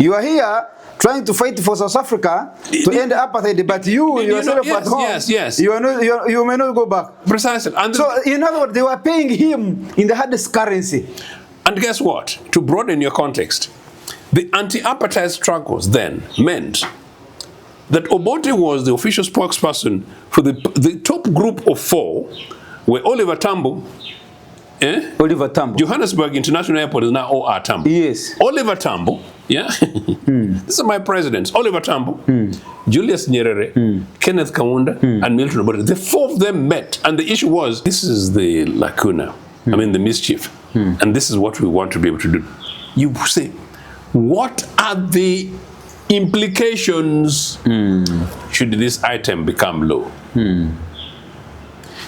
You are here trying to fight for South Africa to end apartheid, but you yourself at home, you may not go back. Precisely. And so, in other words, they were paying him in the hardest currency. And guess what? To broaden your context, the anti-apartheid struggles then meant that Obote was the official spokesperson for the top group of 4, where Oliver Tambo, Oliver Tambo. Johannesburg International Airport is now OR Tambo. Yes. Oliver Tambo, These are my presidents. Oliver Tambo, Julius Nyerere, Kenneth Kaunda, and Milton Obote. The 4 of them met, and the issue was, this is the lacuna, I mean the mischief, and this is what we want to be able to do. You say, what are the implications should this item become law?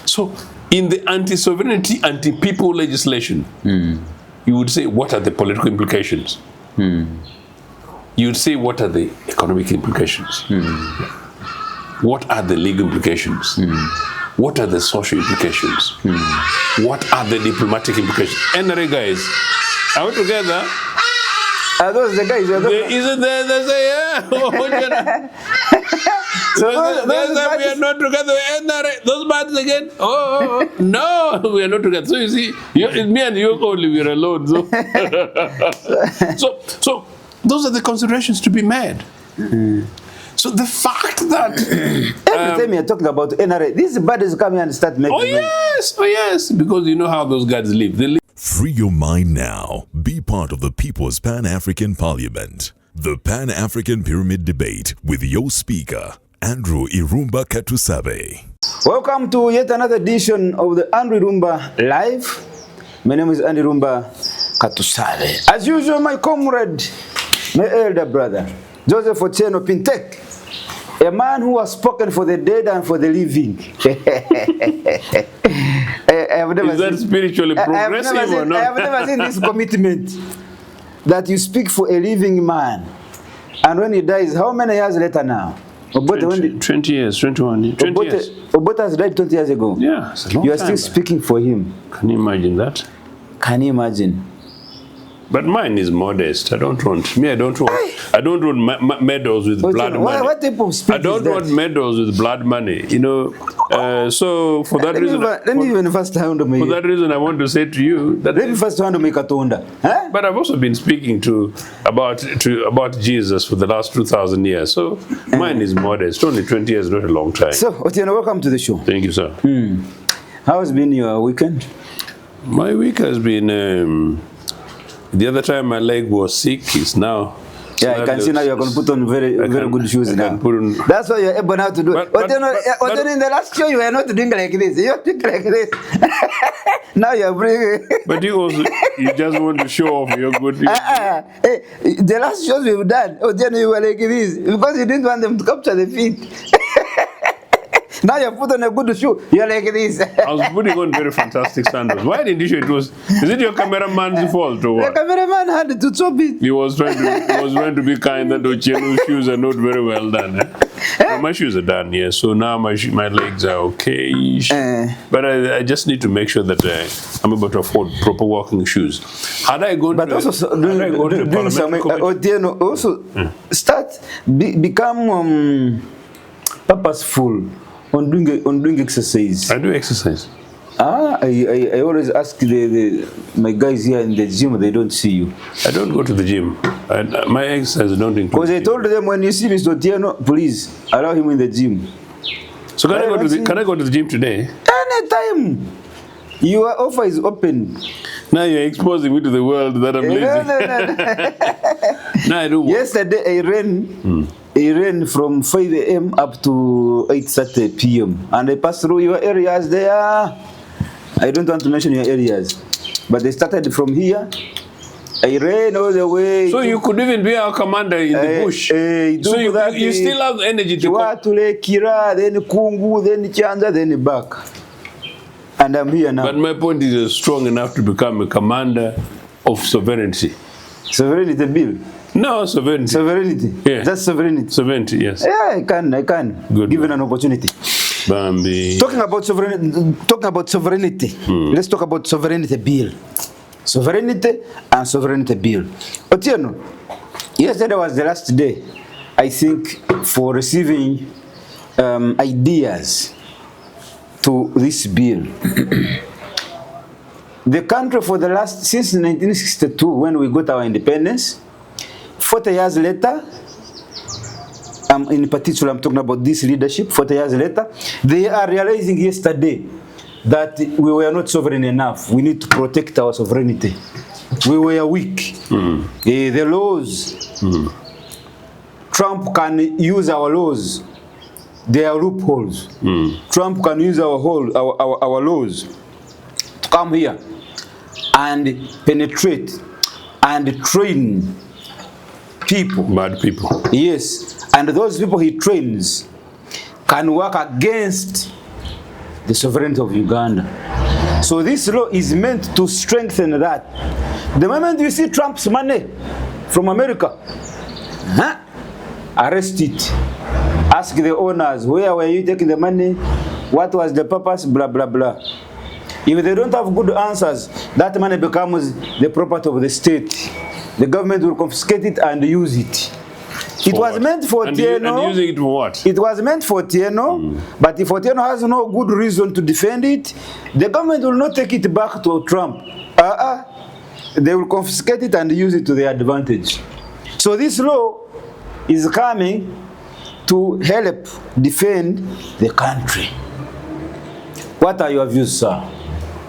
So, in the anti-sovereignty, anti-people legislation, you would say, what are the political implications? You would say, what are the economic implications? What are the legal implications? What are the social implications? What are the diplomatic implications? NRA guys, are we together? Are those the guys? Isn't there? They say, yeah. So we are not together. Those bands again. No, we are not together. So you see, me and you only, we are alone. So those are the considerations to be made. So the fact that every time you're talking about NRA, these buddies come here and start making. Oh yes, because you know how those guys live. They live. Free your mind now. Be part of the People's Pan-African Parliament. The Pan-African Pyramid Debate with your speaker, Andrew Irumba Katusabe. Welcome to yet another edition of the Andrew Irumba Live. My name is Andy Irumba Katusabe. As usual, my comrade, my elder brother, Joseph Ochieno Pintek, a man who has spoken for the dead and for the living. Is that spiritually progressive or not? I have never seen this commitment that you speak for a living man. And when he dies, how many years later now? 20 years, 21, 20 years. Obote has died 20 years ago. Yeah, it's a long You are time still speaking for him. Can you imagine that? Can you imagine? But mine is modest. I don't want medals with blood money. What type of speech I don't want medals with blood money. You know, so for that reason, for that reason, I want to say to you that. But I've also been speaking about Jesus for the last 2,000 years. So mine is modest. Only 20 years, not a long time. So, Otieno, welcome to the show. Thank you, sir. How has been your weekend? My week has been. The other time my leg was sick, it's now. Yeah, I can see now you're going to put on very good shoes now. That's why you're able now to do it. But in the last show, you were not doing like this. You're doing like this. Now you're bringing. But you just want to show off your good. The last shows we've done, you were like this because you didn't want them to capture the feet. Now you put on a good shoe, you're like this. I was putting on very fantastic sandals. Why didn't you show it? Is it your cameraman's fault or what? The cameraman had to chop it. He was trying to be kind that Ochieno's shoes are not very well done. Well, my shoes are done, yes. So now my legs are okay. But I just need to make sure that I'm able to afford proper walking shoes. Had I gone to Otieno also become purposeful on doing exercise. I do exercise. I always ask my guys here in the gym, they don't see you. I don't go to the gym. My exercise don't include. Because I told them when you see Mr. Otieno, please allow him in the gym. So can I go to the gym today? Anytime. Your offer is open. Now you're exposing me to the world that I'm lazy. No, I do. Yesterday I ran from 5 a.m. up to 8:30 p.m. and I passed through your areas there. I don't want to mention your areas, but they started from here. I ran all the way. So you could even be our commander in the bush. So you still have energy to go. Kira, then Kungu, then Chanza, then back. And I'm here now. But my point is strong enough to become a commander of sovereignty. Sovereignty bill? No, sovereignty. Sovereignty? Yeah. That's sovereignty? Sovereignty, yes. Yeah, I can. Good. Given an opportunity. Bambi. Talking about sovereignty, let's talk about sovereignty bill. Sovereignty and sovereignty bill. Otieno, Yesterday was the last day, I think, for receiving ideas to this bill. The country for the last, since 1962, when we got our independence, 40 years later, in particular I'm talking about this leadership, 40 years later, they are realizing yesterday that we were not sovereign enough. We need to protect our sovereignty. We were weak. The laws, Trump can use our laws. There are loopholes. Trump can use our laws to come here and penetrate and train people. Bad people. Yes. And those people he trains can work against the sovereignty of Uganda. So this law is meant to strengthen that. The moment you see Trump's money from America, arrest it. Ask the owners, where were you taking the money? What was the purpose? Blah, blah, blah. If they don't have good answers, that money becomes the property of the state. The government will confiscate it and use it. It was meant for Otieno. And using it for what? It was meant for Otieno, but if Otieno has no good reason to defend it, the government will not take it back to Trump. They will confiscate it and use it to their advantage. So this law is coming to help defend the country. What are your views, sir?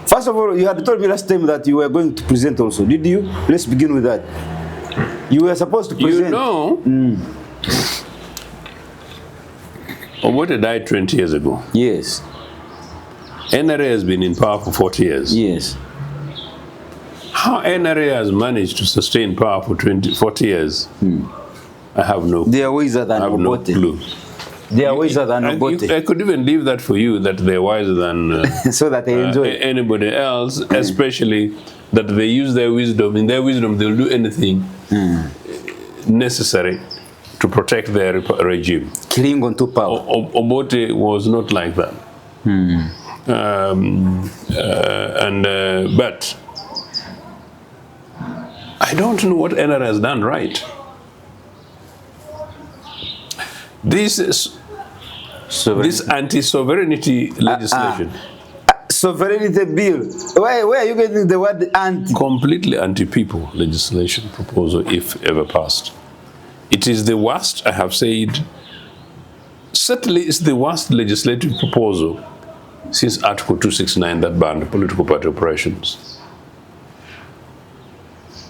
First of all, you had told me last time that you were going to present also. Did you? Let's begin with that. You were supposed to present. You know, Obote died 20 years ago. Yes. NRA has been in power for 40 years. Yes. How NRA has managed to sustain power for 40 years, I have no clue. They are wiser than Obote. No clue. They are wiser than Obote. I could even leave that for you, that they're wiser than so that they enjoy anybody else, especially that they use their wisdom. In their wisdom, they'll do anything necessary to protect their regime. Cling on to power. Obote was not like that. But I don't know what NRA has done right. This anti-sovereignty legislation. Sovereignty bill. Where are you getting the word anti? Completely anti-people legislation proposal, if ever passed. It is the worst, I have said. Certainly it's the worst legislative proposal since Article 269 that banned political party operations.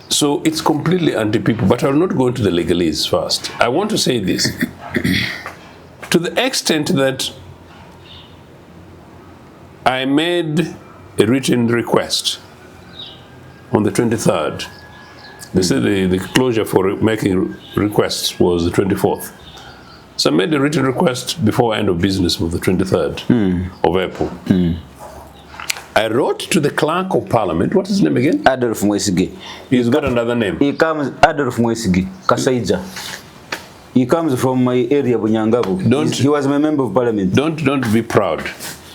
So it's completely anti-people, but I'll not go into the legalese first. I want to say this. To the extent that I made a written request on the 23rd. They said the closure for making requests was the 24th. So I made a written request before end of business of the 23rd of April. I wrote to the clerk of parliament. What is his name again? Adolf Mwesige. He's got another name. He comes, Adolf Mwesige, Kasaija. He comes from my area, Bunyangabu. He was my member of parliament. Don't be proud.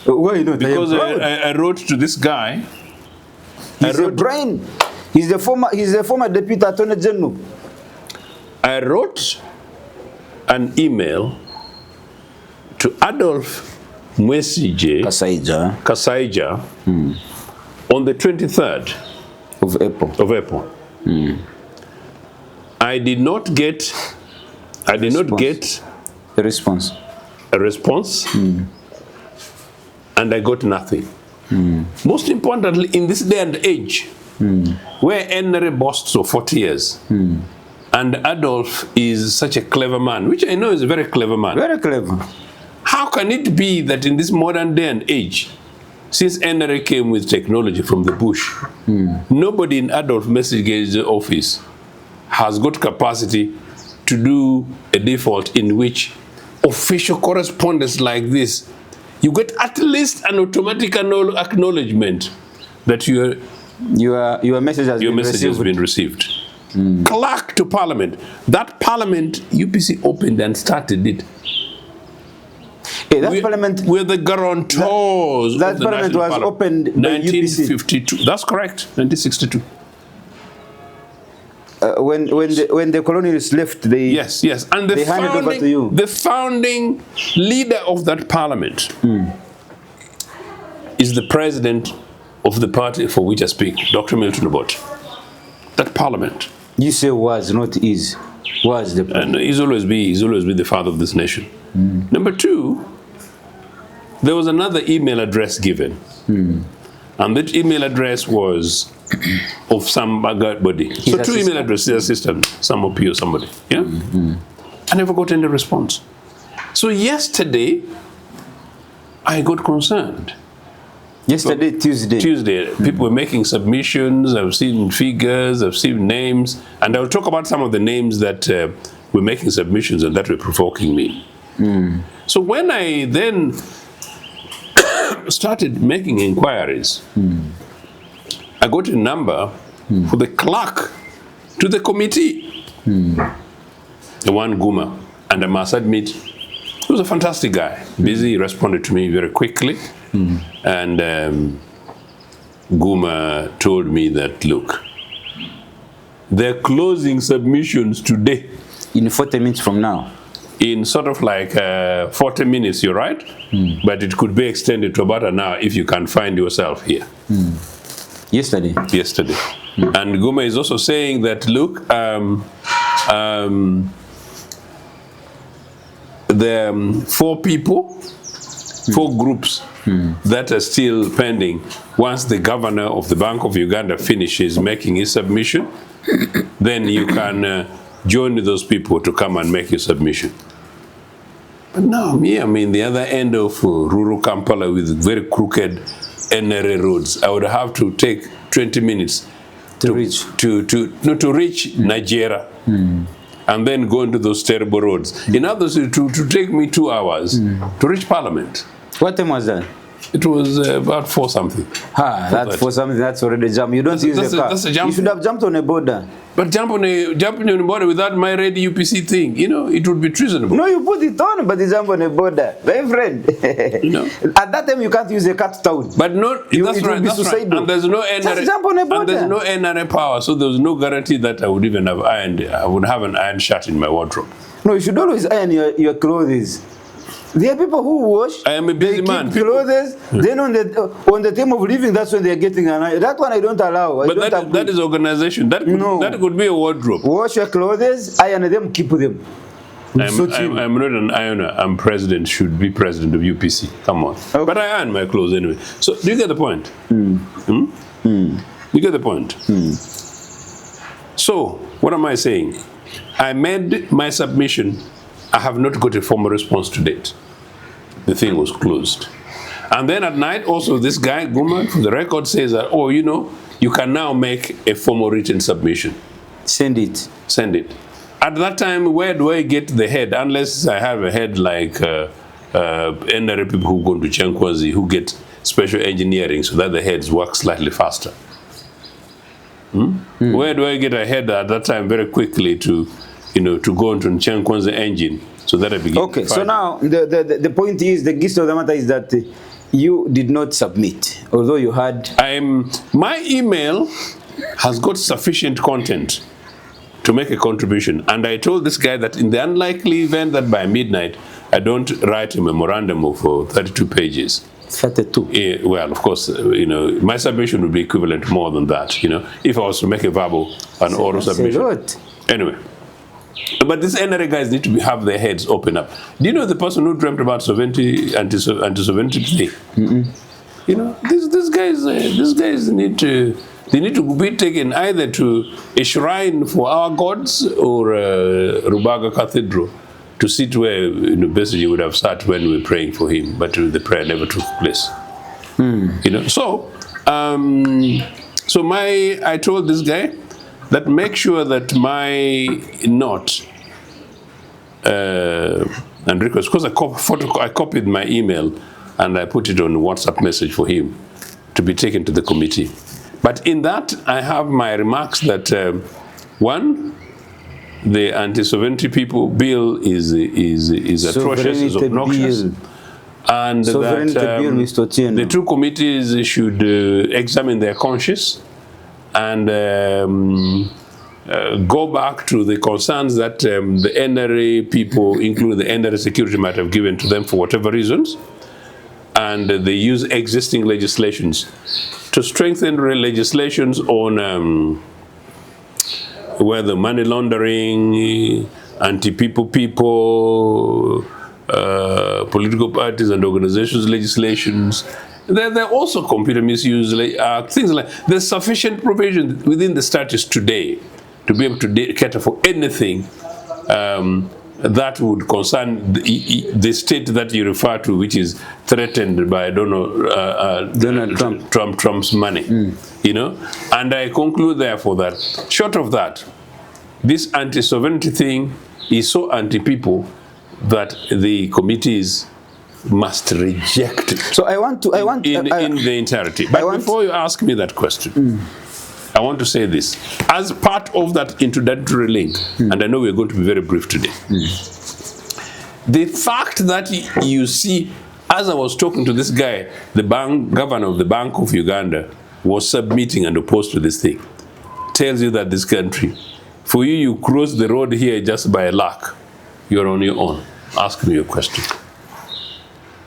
Why not? Because I wrote to this guy. He's a brain. He's the former deputy attorney general. I wrote an email to Adolf Mwesige Kasaija on the 23rd of April. I did not get a response. And I got nothing. Most importantly, in this day and age, where NRA boasts of 40 years, and Adolf is such a clever man, which I know is a very clever man. Very clever. How can it be that in this modern day and age, since NRA came with technology from the bush, nobody in Adolf Mwesige's office has got capacity to do a default in which official correspondence like this, you get at least an automatic acknowledgement that your message has been received. Clerk to parliament. That parliament, UPC opened and started it. Parliament, we're the guarantors. That parliament was opened by 1952. UPC. That's correct. 1962. when the colonialists left, they yes, and they handed over to you. The founding leader of that parliament is the president of the party for which I speak, Dr. Milton Obote. That parliament. You say was, not is. Was the and he's always been the father of this nation. Number two, there was another email address given, and that email address was of somebody. So two email addresses, assistant, some of you or somebody. Yeah, I never got any response. So yesterday, I got concerned. Yesterday, Tuesday, people were making submissions. I've seen figures, I've seen names, and I'll talk about some of the names that were making submissions and that were provoking me. So when I then started making inquiries, I got a number for the clerk to the committee, the one Guma, and I must admit, he was a fantastic guy. Busy, he responded to me very quickly. And Guma told me that, look, they're closing submissions today. In 40 minutes from now. In sort of like 40 minutes, you're right? But it could be extended to about an hour if you can find yourself here. Yesterday. And Guma is also saying that, look, there are 4 people, 4 groups that are still pending. Once the governor of the Bank of Uganda finishes making his submission, then you can join those people to come and make your submission. But now, I'm in the other end of rural Kampala with very crooked NRA roads. I would have to take 20 minutes to reach Nigeria. And then go into those terrible roads. In other words, to take me 2 hours to reach Parliament. What time was that? It was about 4 something. That's 4 something. That's already a jump. You don't use a car. That's a jump. You should have jumped on a border. But jumping on a border without my red UPC thing, it would be treasonable. No, you put it on, but you jump on a border, my friend. At that time, you can't use a cat town. But not. That's right. That's right. And there's no NRA. Just jump on a border. And there's no NRA power, so there's no guarantee that I would even have ironed. I would have an iron shirt in my wardrobe. No, you should always iron your clothes. There are people who wash. I am a busy man. Clothes. Then on the time of living, that's when they are getting an iron. That one I don't allow. But that is organization. That could be a wardrobe. Wash your clothes, iron them, keep them. I'm not an ironer. I'm president. Should be president of UPC. Come on. Okay. But I iron my clothes anyway. So do you get the point? You get the point? So what am I saying? I made my submission. I have not got a formal response to date. The thing was closed. And then at night, also, this guy, Guma, for the record, says that, you can now make a formal written submission. Send it. At that time, where do I get the head? Unless I have a head like NRA people who go to Chenkwazi, who get special engineering so that the heads work slightly faster. Where do I get a head at that time very quickly to go into Chenkwazi engine so that I begin? Okay, so now the point is, the gist of the matter is that you did not submit, although you had. My email has got sufficient content to make a contribution, and I told this guy that in the unlikely event that by midnight I don't write a memorandum of 32 pages. 32. Well, of course, my submission would be equivalent more than that. If I was to make a verbal and oral submission. Anyway. But these NRA guys need to have their heads open up. Do you know the person who dreamt about anti-sovereignty plea? These guys need to be taken either to a shrine for our gods or Rubaga Cathedral to sit where basically would have sat when we were praying for him, but the prayer never took place. I told this guy that make sure that my note and request, because I copied my email and I put it on WhatsApp message for him to be taken to the committee. But in that, I have my remarks that one, the anti-sovereignty bill is atrocious, is obnoxious, and that the two committees should examine their conscience and go back to the concerns that the NRA people, including the NRA security, might have given to them for whatever reasons, and they use existing legislations to strengthen legislations on whether money laundering, anti-people, political parties and organizations legislations. There are also computer misuse, things like there's sufficient provision within the statutes today to be able to cater for anything that would concern the state that you refer to, which is threatened by Donald Trump's money. You know, and I conclude therefore that short of that, this anti-sovereignty thing is so anti-people that the committees must reject it. So I want in the entirety. But before you ask me that question, I want to say this as part of that introductory link, and I know we're going to be very brief today. The fact that you see, as I was talking to this guy, the governor of the Bank of Uganda was submitting and opposed to this thing, tells you that this country, for you cross the road here just by luck, you're on your own. Ask me your question.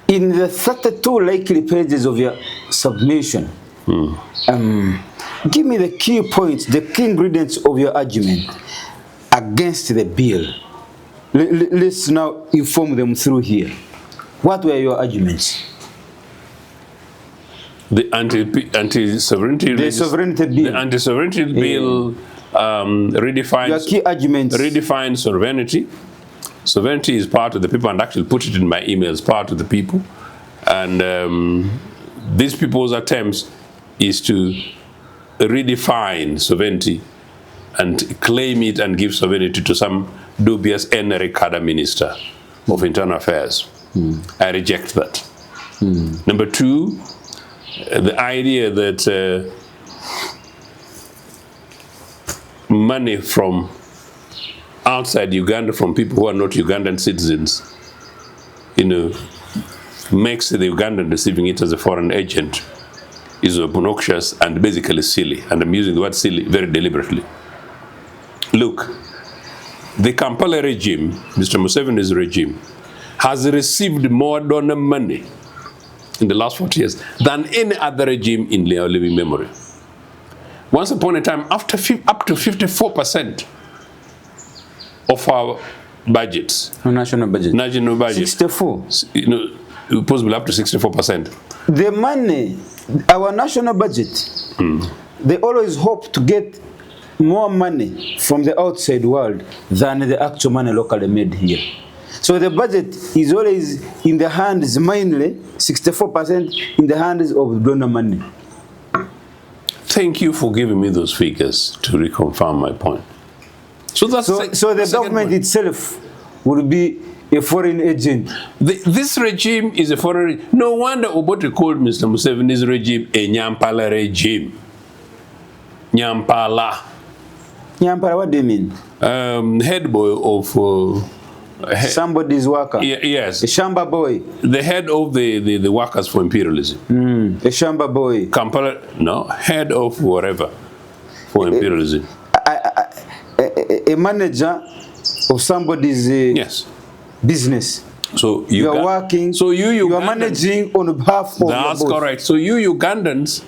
In the 32 likely pages of your submission, give me the key points, the key ingredients of your argument against the bill. Let's now inform them through here. What were your arguments? The anti-sovereignty bill. The anti-sovereignty bill redefines your key arguments. Redefines sovereignty. Sovereignty is part of the people, and actually put it in my emails, part of the people. And these people's attempts is to redefine sovereignty and claim it and give sovereignty to some dubious NRA cadre minister of internal affairs. I reject that. Number two, the idea that money from outside Uganda, from people who are not Ugandan citizens, you know, makes the Ugandan receiving it as a foreign agent is obnoxious and basically silly. And I'm using the word silly very deliberately. Look, the Kampala regime, Mr. Museveni's regime, has received more donor money in the last 40 years than any other regime in living memory. Once upon a time, up to 54% of our budgets, national budget, 64, you know, possibly up to 64%. The money, our national budget, they always hope to get more money from the outside world than the actual money locally made here. So the budget is always in the hands, mainly 64% in the hands of donor money. Thank you for giving me those figures to reconfirm my point. So that's so the government itself will be a foreign agent. This regime is a foreign. No wonder Obote called Mr. Museveni's regime a Nyampala regime. Nyampala. Nyampala, what do you mean? Head boy of somebody's worker. Yes. A Shamba boy. The head of the workers for imperialism. A Shamba boy. Kampala, no, head of whatever for imperialism. A manager of somebody's yes. business. So you are working. So you are managing on behalf of. That's correct. So you Ugandans,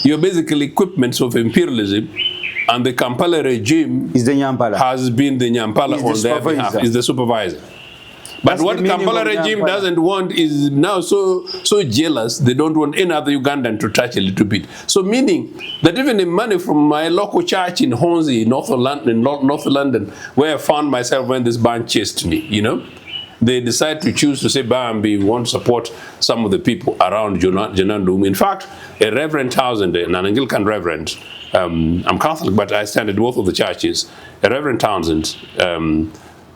you're basically equipments of imperialism, and the Kampala regime is the Nyampala. Has been the Nyampala on their behalf. Is the supervisor. But what Kampala regime doesn't want is now so jealous, they don't want any other Ugandan to touch a little bit. So meaning that even the money from my local church in Hornsey, North London, where I found myself when this band chased me, you know, they decide to choose to say, Bambi, we want to support some of the people around Janandum. In fact, a Reverend Townsend, an Anglican reverend, I'm Catholic, but I stand at both of the churches, a Reverend Townsend,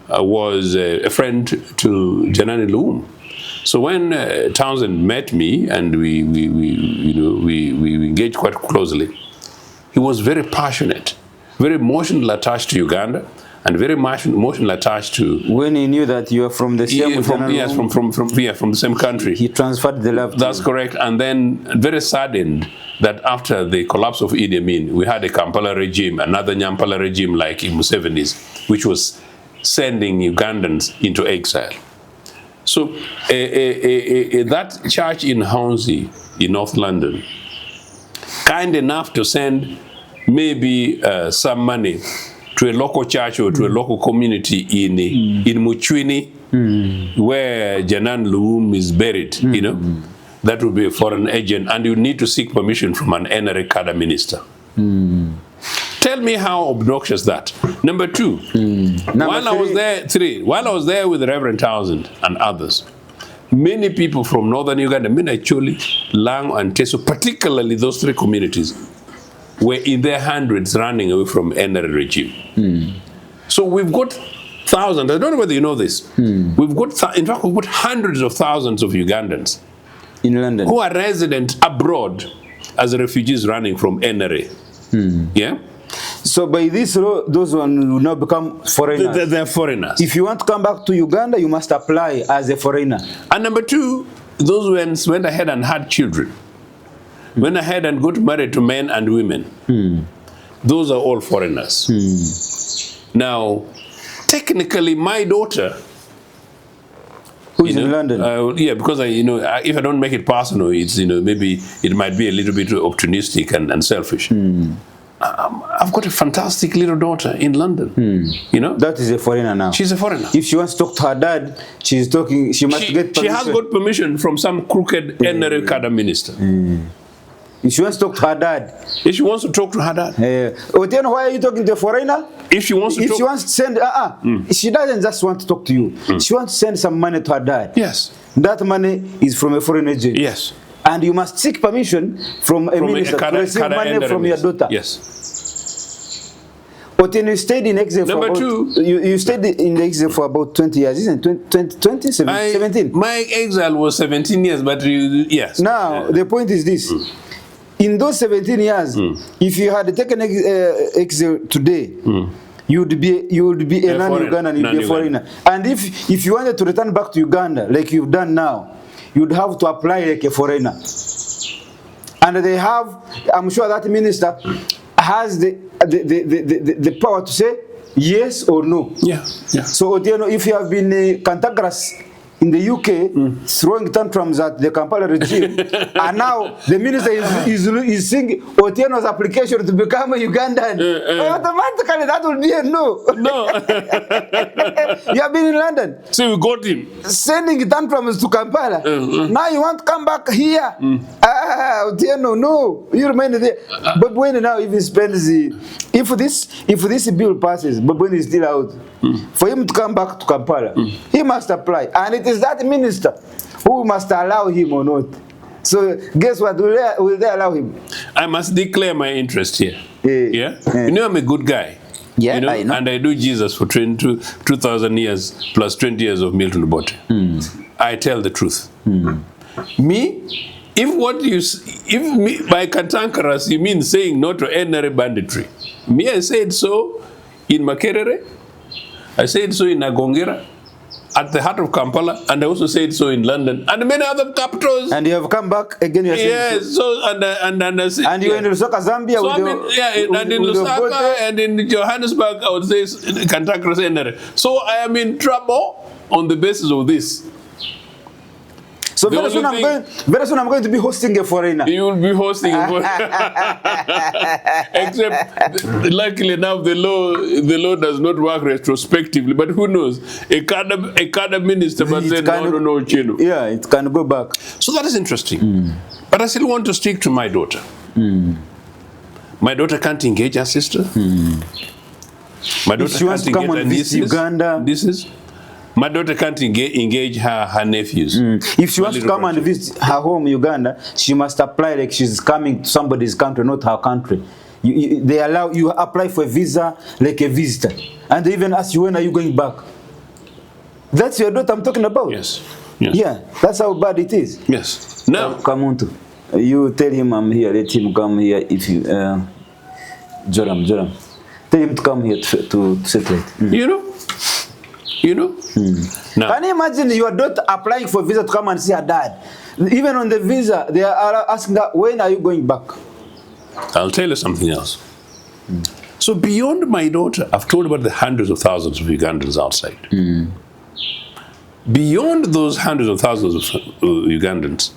was a friend to Janani Loom. So when Townsend met me and we engaged quite closely, he was very passionate, very emotionally attached to Uganda, and very much emotionally attached to. When he knew that you are from the same From the same country. He transferred the love to That's you. correct. And then very saddened that after the collapse of Idi Amin, we had a Kampala regime, another Nyampala regime like in Museveni's, which was sending Ugandans into exile. So that church in Hornsey, in North London, kind enough to send maybe some money to a local church or to a local community in Muchwini, where Janan Luum is buried, you know, that would be a foreign agent, and you need to seek permission from an NRA cadre minister. Tell me how obnoxious that. Number two, while I was there with Reverend Townsend and others, many people from northern Uganda, Minacholi, Lang, and Teso, particularly those three communities, were in their hundreds running away from NRA regime. So we've got thousands, I don't know whether you know this, we've got, in fact, we've got hundreds of thousands of Ugandans In London. who are resident abroad as refugees running from NRA. Yeah? So by this law, those ones will now become foreigners. They're foreigners. If you want to come back to Uganda, you must apply as a foreigner. And number two, those ones went ahead and had children, went ahead and got married to men and women. Those are all foreigners. Now, technically, my daughter, Who is in London? yeah, because if I don't make it personal, it's maybe it might be a little bit opportunistic and selfish. I've got a fantastic little daughter in London. That is a foreigner now. She's a foreigner. If she wants to talk to her dad, she must get permission. She has got permission from some crooked NRA cadre minister. If she wants to talk to her dad. If she wants to talk to her dad. Otieno, why are you talking to a foreigner? If she wants to She wants to send, she doesn't just want to talk to you. She wants to send some money to her dad. Yes. That money is from a foreign agent. Yes. And you must seek permission from a minister to receive money from your daughter. Yes. Otieno, you stayed in exile for Number about, two. you stayed in exile for about 20 years, isn't it? 17? My exile was 17 years, but yes. Now, the point is this. In those 17 years, if you had taken exile today, you would be a non-Ugandan, you'd be a foreigner. And if you wanted to return back to Uganda, like you've done now, you'd have to apply like a foreigner. And they have, I'm sure that minister has the power to say yes or no. Yeah. So, if you have been cantankerous in the UK, throwing tantrums at the Kampala regime, and now the minister is seeing Otieno's application to become a Ugandan, automatically that will be a no. No. You have been in London. See, we got him. Sending tantrums to Kampala. Now you want to come back here. Otieno, no. You remain there. But when now if he spends if this bill passes, but when he's still out, for him to come back to Kampala, he must apply. And it is that minister who must allow him or not. So guess what? Will they allow him? I must declare my interest here. Yeah. I'm a good guy. Yeah, I know. And I do Jesus for 2,000 years plus 20 years of Milton Obote. I tell the truth. Me, if by cantankerous you mean saying no to NRA banditry, me I said so in Makerere, I said so in Nagongera, at the heart of Kampala, and I also said so in London and many other capitals. And you have come back again. Yes, so and you in Lusaka, Zambia. So and in Lusaka and in Johannesburg, I would say cantankerous NRA. So I am in trouble on the basis of this. So very soon I'm going to be hosting a foreigner. You will be hosting a foreigner. Except, luckily enough, the law does not work retrospectively. But who knows? A cadre minister must say no, Ochieno. Yeah, it can go back. So that is interesting. But I still want to stick to my daughter. My daughter can't engage her sister. My daughter she wants to come and visit Uganda. My daughter can't engage her nephews. If she wants to come and visit her home, Uganda, she must apply like she's coming to somebody's country, not her country. They allow you apply for a visa like a visitor. And they even ask you, when are you going back? That's your daughter I'm talking about. Yes. Yeah, that's how bad it is. Yes. Now, come on. You tell him I'm here. Let him come here. If you, Joram. Tell him to come here to settle it. You know? Now, Can you imagine your daughter applying for visa to come and see her dad? Even on the visa, they are asking her, when are you going back? I'll tell you something else. So beyond my daughter, I've told about the hundreds of thousands of Ugandans outside. Beyond those hundreds of thousands of Ugandans,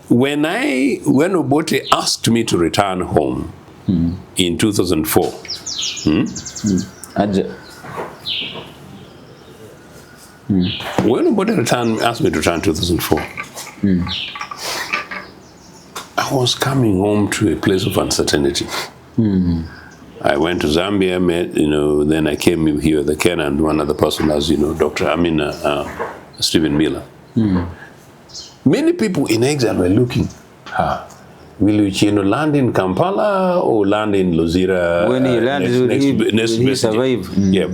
when Obote asked me to return home in 2004, when Obote asked me to return in 2004, I was coming home to a place of uncertainty. I went to Zambia, met, then I came here with Kenya and one other person, as you know, Stephen Miller. Many people in exile were looking, will Ochieno land in Kampala or land in Luzira? When he lands, will he survive? Yeah.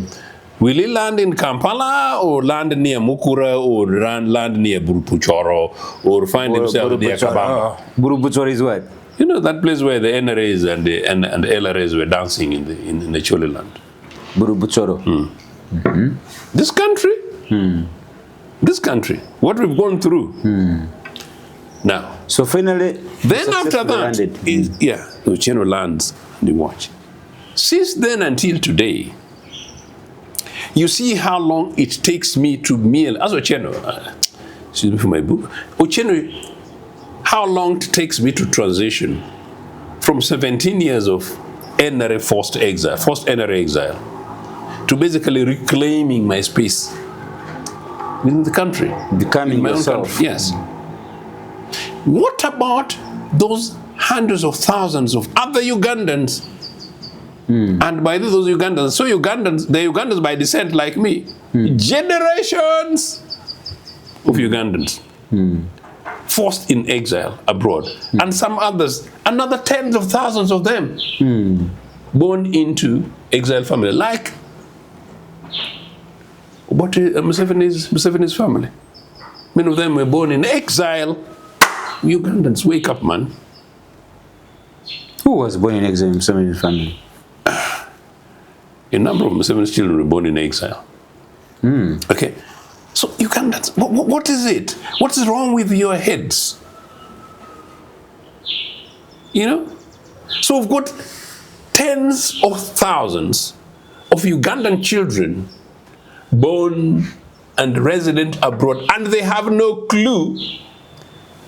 Will he land in Kampala or land near Mukura or land near Burupuchoro or find himself near Kabanga? Burupuchoro is what? You know, that place where the NRAs and the LRAs were dancing in the Choli land. Burupuchoro. This country, what we've gone through. Now, so finally, then after that, Ochieno lands and you watch. Since then until today, you see how long it takes me to meal as Ochieno. Excuse me for my book. Ochieno, how long it takes me to transition from 17 years of NRA forced NRA exile, to basically reclaiming my space within the country. Becoming my yourself. own country. Yes. What about those hundreds of thousands of other Ugandans? And by those Ugandans, so the Ugandans by descent like me, generations of Ugandans forced in exile abroad, and some others, another tens of thousands of them born into exile family, like Museveni's family. Many of them were born in exile. Ugandans, wake up, man. Who was born in exile in Museveni's family? A number of Museveni's children were born in exile. Okay, so Ugandans, what is it? What is wrong with your heads? So we've got tens of thousands of Ugandan children born and resident abroad, and they have no clue.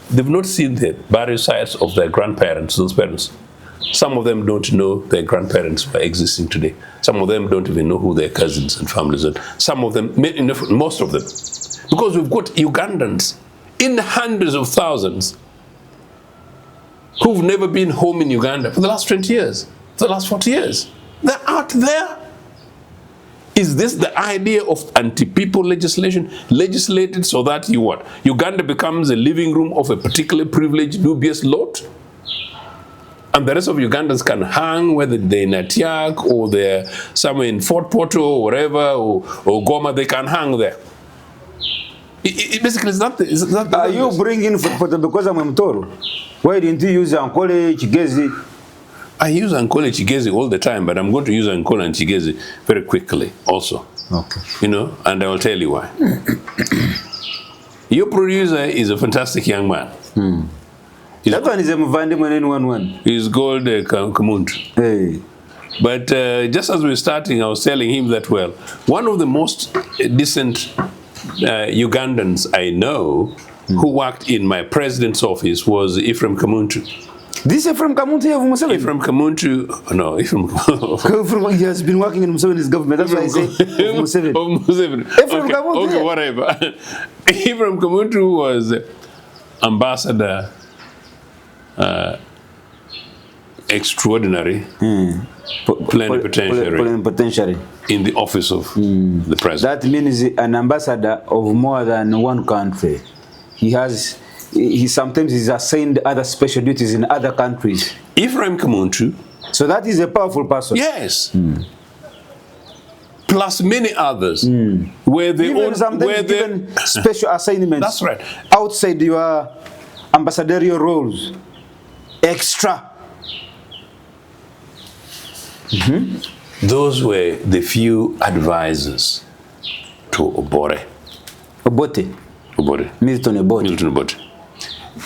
They've not seen the burial sites of their grandparents, those parents. Some of them don't know their grandparents are existing today. Some of them don't even know who their cousins and families are. Some of them, most of them. Because we've got Ugandans in hundreds of thousands who've never been home in Uganda for the last 20 years, for the last 40 years. They're out there. Is this the idea of anti-people legislation, legislated so that Uganda becomes a living room of a particularly privileged, dubious lot? And the rest of Ugandans can hang, whether they're in Atiak or they're somewhere in Fort Portal or wherever, or Goma, they can hang there. It basically is not. Are you bringing because I'm Mtoro? Why didn't you use Ankole Chigezi? I use Ankole Chigezi all the time, but I'm going to use Ankole and Chigezi very quickly also. Okay. And I will tell you why. Your producer is a fantastic young man. That one is a Muvandi N11. He's called Kamuntu. Hey. But just as we were starting, I was telling him that, well, one of the most decent Ugandans I know who worked in my president's office was Ephraim Kamuntu. This is Ephraim Kamuntu of Museveni? Ephraim Kamuntu, no, Ephraim He has been working in Museveni's government, that's why I say Museveni. Ephraim Kamuntu. Okay, whatever. Ephraim Kamuntu was ambassador extraordinary plenipotentiary in the office of the president. That means an ambassador of more than one country. He sometimes is assigned other special duties in other countries. Ephraim Kamuntu. So that is a powerful person. Yes. Plus many others. Where they given special assignments. That's right. Outside your ambassadorial roles. Extra. Those were the few advisors to Obote. Obote. Milton Obote.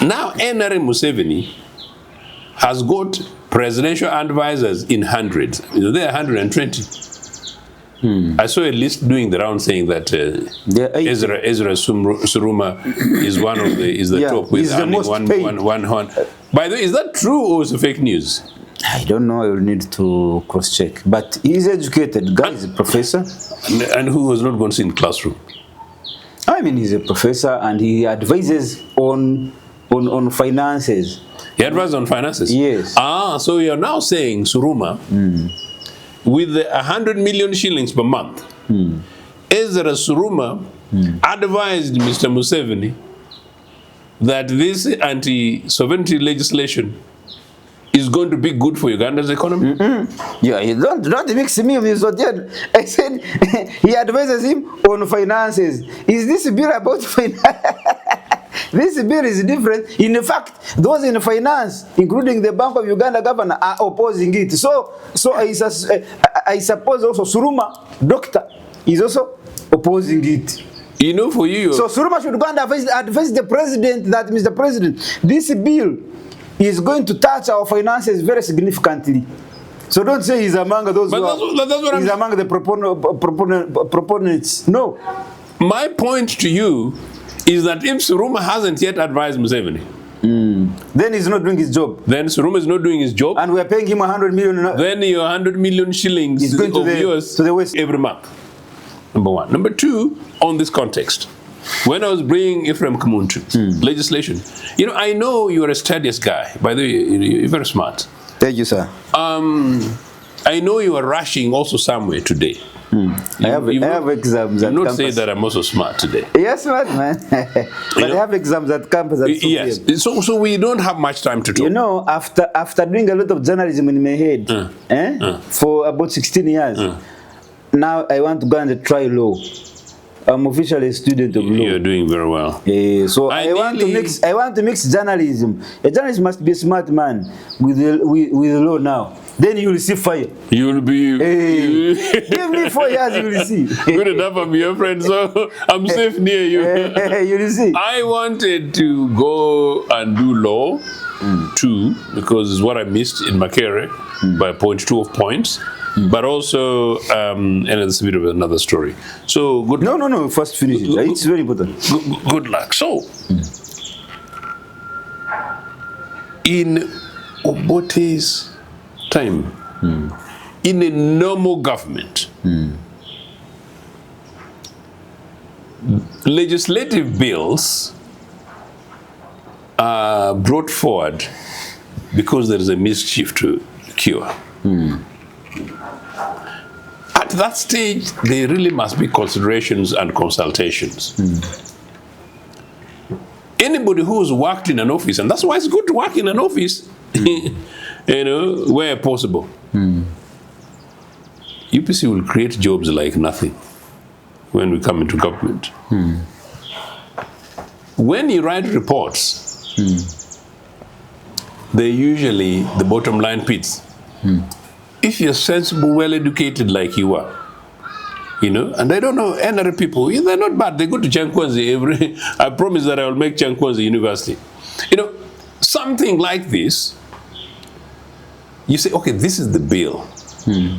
Now, Henry Museveni has got presidential advisors in hundreds. There are 120. I saw a list doing the round saying that Ezra Suruma is one of the top with only one horn. By the way, is that true or is it fake news? I don't know. I will need to cross-check. But he's educated. Guy is a professor. And who has not gone to in classroom? I mean, he's a professor and he advises on finances. He advises on finances? Yes. So you're now saying Suruma, with the 100 million shillings per month, Ezra Suruma advised Mr. Museveni that this anti-sovereignty legislation is going to be good for Uganda's economy? Yeah, you don't mix me with what I said. He advises him on finances. Is this bill about finance? This bill is different. In fact, those in finance, including the Bank of Uganda governor, are opposing it. So I suppose also Suruma, doctor, is also opposing it. You know, for you... So Suruma should go and advise the president that, Mr. President, this bill is going to touch our finances very significantly. So don't say he's among those he's among the proponents. No. My point to you is that if Suruma hasn't yet advised Museveni, then he's not doing his job. Then Suruma is not doing his job. And we are paying him 100 million. Then your 100 million shillings is going to yours the West every month. Number one. Number two, on this context, when I was bringing Ephraim Kamuntu legislation, you know, I know you are a studious guy. By the way, you're very smart. Thank you, sir. I know you are rushing also somewhere today. I have exams at campus. Not say that I'm also smart today. Yes, smart man. But I have exams at campus at 2 p.m. Yes. So we don't have much time to talk. You know, after doing a lot of journalism in my head for about 16 years, now I want to go and try law. I'm officially a student of law. You're doing very well. So I want to mix journalism. A journalist must be a smart man with law now. Then you will see fire. You will be... Give me 4 years, you will see. Good enough, I'm your friend, so I'm safe near you. You will see. I wanted to go and do law, too, because it's what I missed in my career by 0.2 of points. But also, and it's a bit of another story. So, good luck. No, first finish it. It's very important. Good luck. So, in Obote's time, in a normal government, legislative bills are brought forward because there is a mischief to cure. At that stage, there really must be considerations and consultations. Anybody who's worked in an office, and that's why it's good to work in an office, you know, where possible. UPC will create jobs like nothing when we come into government. When you write reports, they're usually the bottom line pits. If you're sensible, well-educated like you are, you know, and I don't know, NRA people, they're not bad. They go to Chankwanzi I promise that I will make Chankwanzi University. You know, something like this, you say, okay, this is the bill.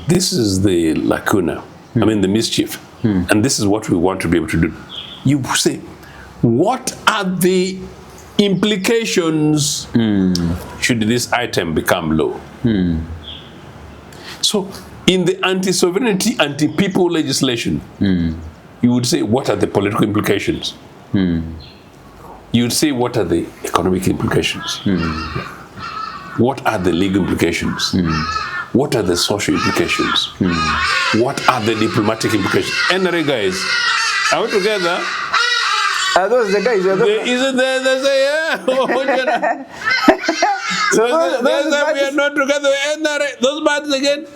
This is the lacuna, I mean the mischief, and this is what we want to be able to do. You say, what are the implications should this item become law? So, in the anti-sovereignty, anti-people legislation, you would say, what are the political implications? You would say, what are the economic implications? What are the legal implications? What are the social implications? What are the diplomatic implications? NRA guys, are we together? Are those the guys? Isn't there? They say, yeah. So we are not together. Those bands again.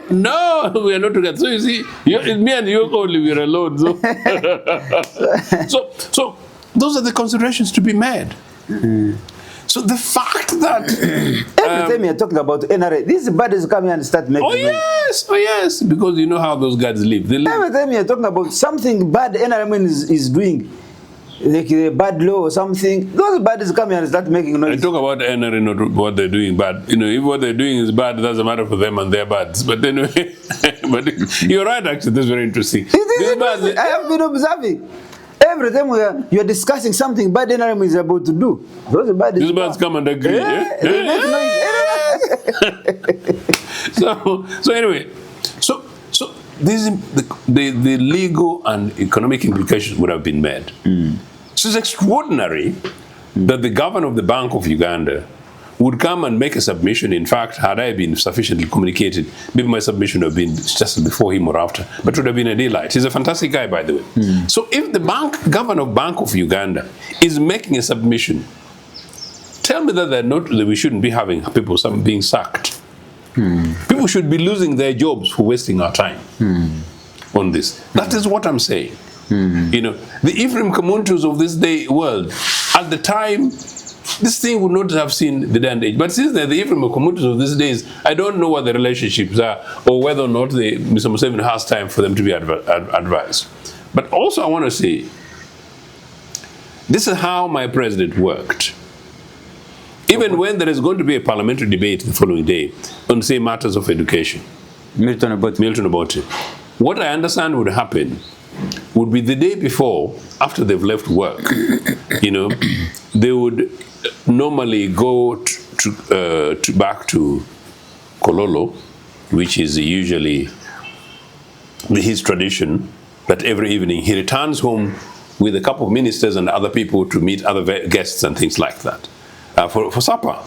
No, we are not together. So you see, me and you only, we are alone. So, so those are the considerations to be made. So the fact that every time you're talking about NRA, these buddies come here and start making oh yes, because you know how those guys live. They live. Every time you're talking about something bad NRM is doing, like a bad law or something, those buddies come here and start making noise. I talk about NRA, not what they're doing bad. You know, if what they're doing is bad, it doesn't matter for them and their bads. But anyway, but you're right, actually, that's very interesting. It is interesting. I have been observing. Every time you're discussing something bad NRM is about to do, those buddies come and agree. They make noise. So anyway, so this the legal and economic implications would have been made. So it's extraordinary that the governor of the Bank of Uganda would come and make a submission. In fact, had I been sufficiently communicated, maybe my submission would have been just before him or after, but it would have been a delight. He's a fantastic guy, by the way. So if the governor of Bank of Uganda is making a submission, tell me that that we shouldn't be having people being sacked. People should be losing their jobs for wasting our time on this. That is what I'm saying. You know, the Ephraim Kamuntus of this day world, at the time, this thing would not have seen the day and age. But since they're the Ephraim Kamuntus of these days, I don't know what the relationships are or whether or not Mr. Museveni has time for them to be advised. But also I want to say, this is how my president worked. Even when there is going to be a parliamentary debate the following day on, say, matters of education. Milton Obote. What I understand would happen would be the day before, after they've left work, you know, they would normally go back to Kololo, which is usually his tradition, that every evening he returns home with a couple of ministers and other people to meet other guests and things like that for supper.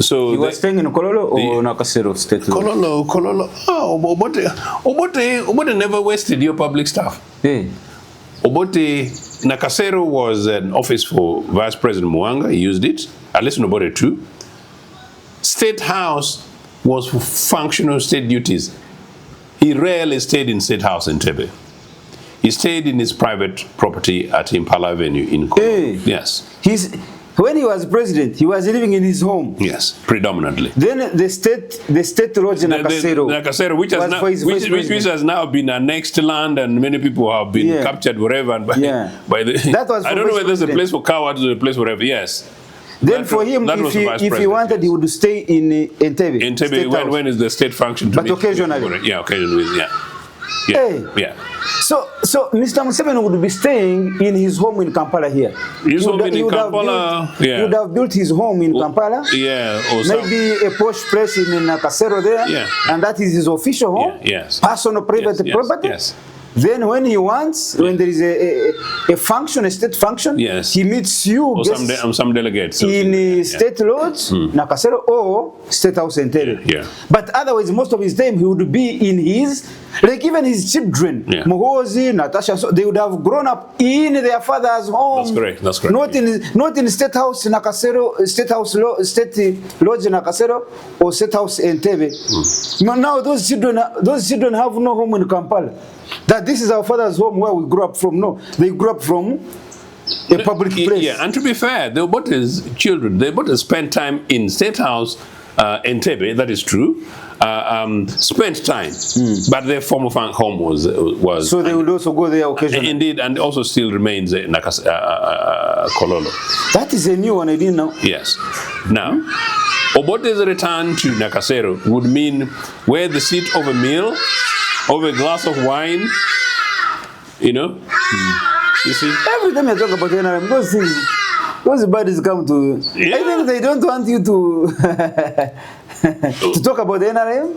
So he was staying in Kololo or Nakasero State? Kololo. Oh, Obote never wasted your public staff. Yeah. Obote, Nakasero was an office for Vice President Mwanga. He used it. I listened to Obote too. State House was for functional state duties. He rarely stayed in State House in Tebe. He stayed in his private property at Impala Avenue in Kololo. Hey. Yes. When he was president, he was living in his home. Yes, predominantly. Then the state lodge in Nakasero, which has now been annexed land, and many people have been captured wherever. And by the, that was I don't know whether there's a place for cowards or a place wherever. Yes. Then for him, if he wanted, he would stay in Entebbe. Entebbe, when is the state function? But occasionally. Yeah, occasionally. Yeah. So Mr. Museveni would be staying in his home in Kampala here. He would have built his home in Kampala. Yeah. Or maybe a posh place in Nakasero there. Yeah. And that is his official home. Yes. Personal private property. Yes. Then when he wants, when there is a function, a state function, he meets you or some delegates in State Lodge, Nakasero, or State House Entebbe. Yeah. But otherwise, most of his time he would be in his, like even his children, Muhozi, Natasha, so they would have grown up in their father's home. That's correct. Not in State House Nakasero, State Lodge Nakasero, or State House Entebbe. Now those children have no home in Kampala. That this is our father's home where we grew up from. No, they grew up from a public place. Yeah, and to be fair, the Obote's children, they both spent time in State House Entebbe, that is true. Spent time, but their former home was. So they would also go there occasionally. Indeed, and also still remains in Kololo. That is a new one, I didn't know. Yes. Now, Obote's return to Nakasero would mean where the seat of a meal, of a glass of wine, you know. You see? Every time I talk about NRM, those buddies come to. I think they don't want you to to talk about NRM.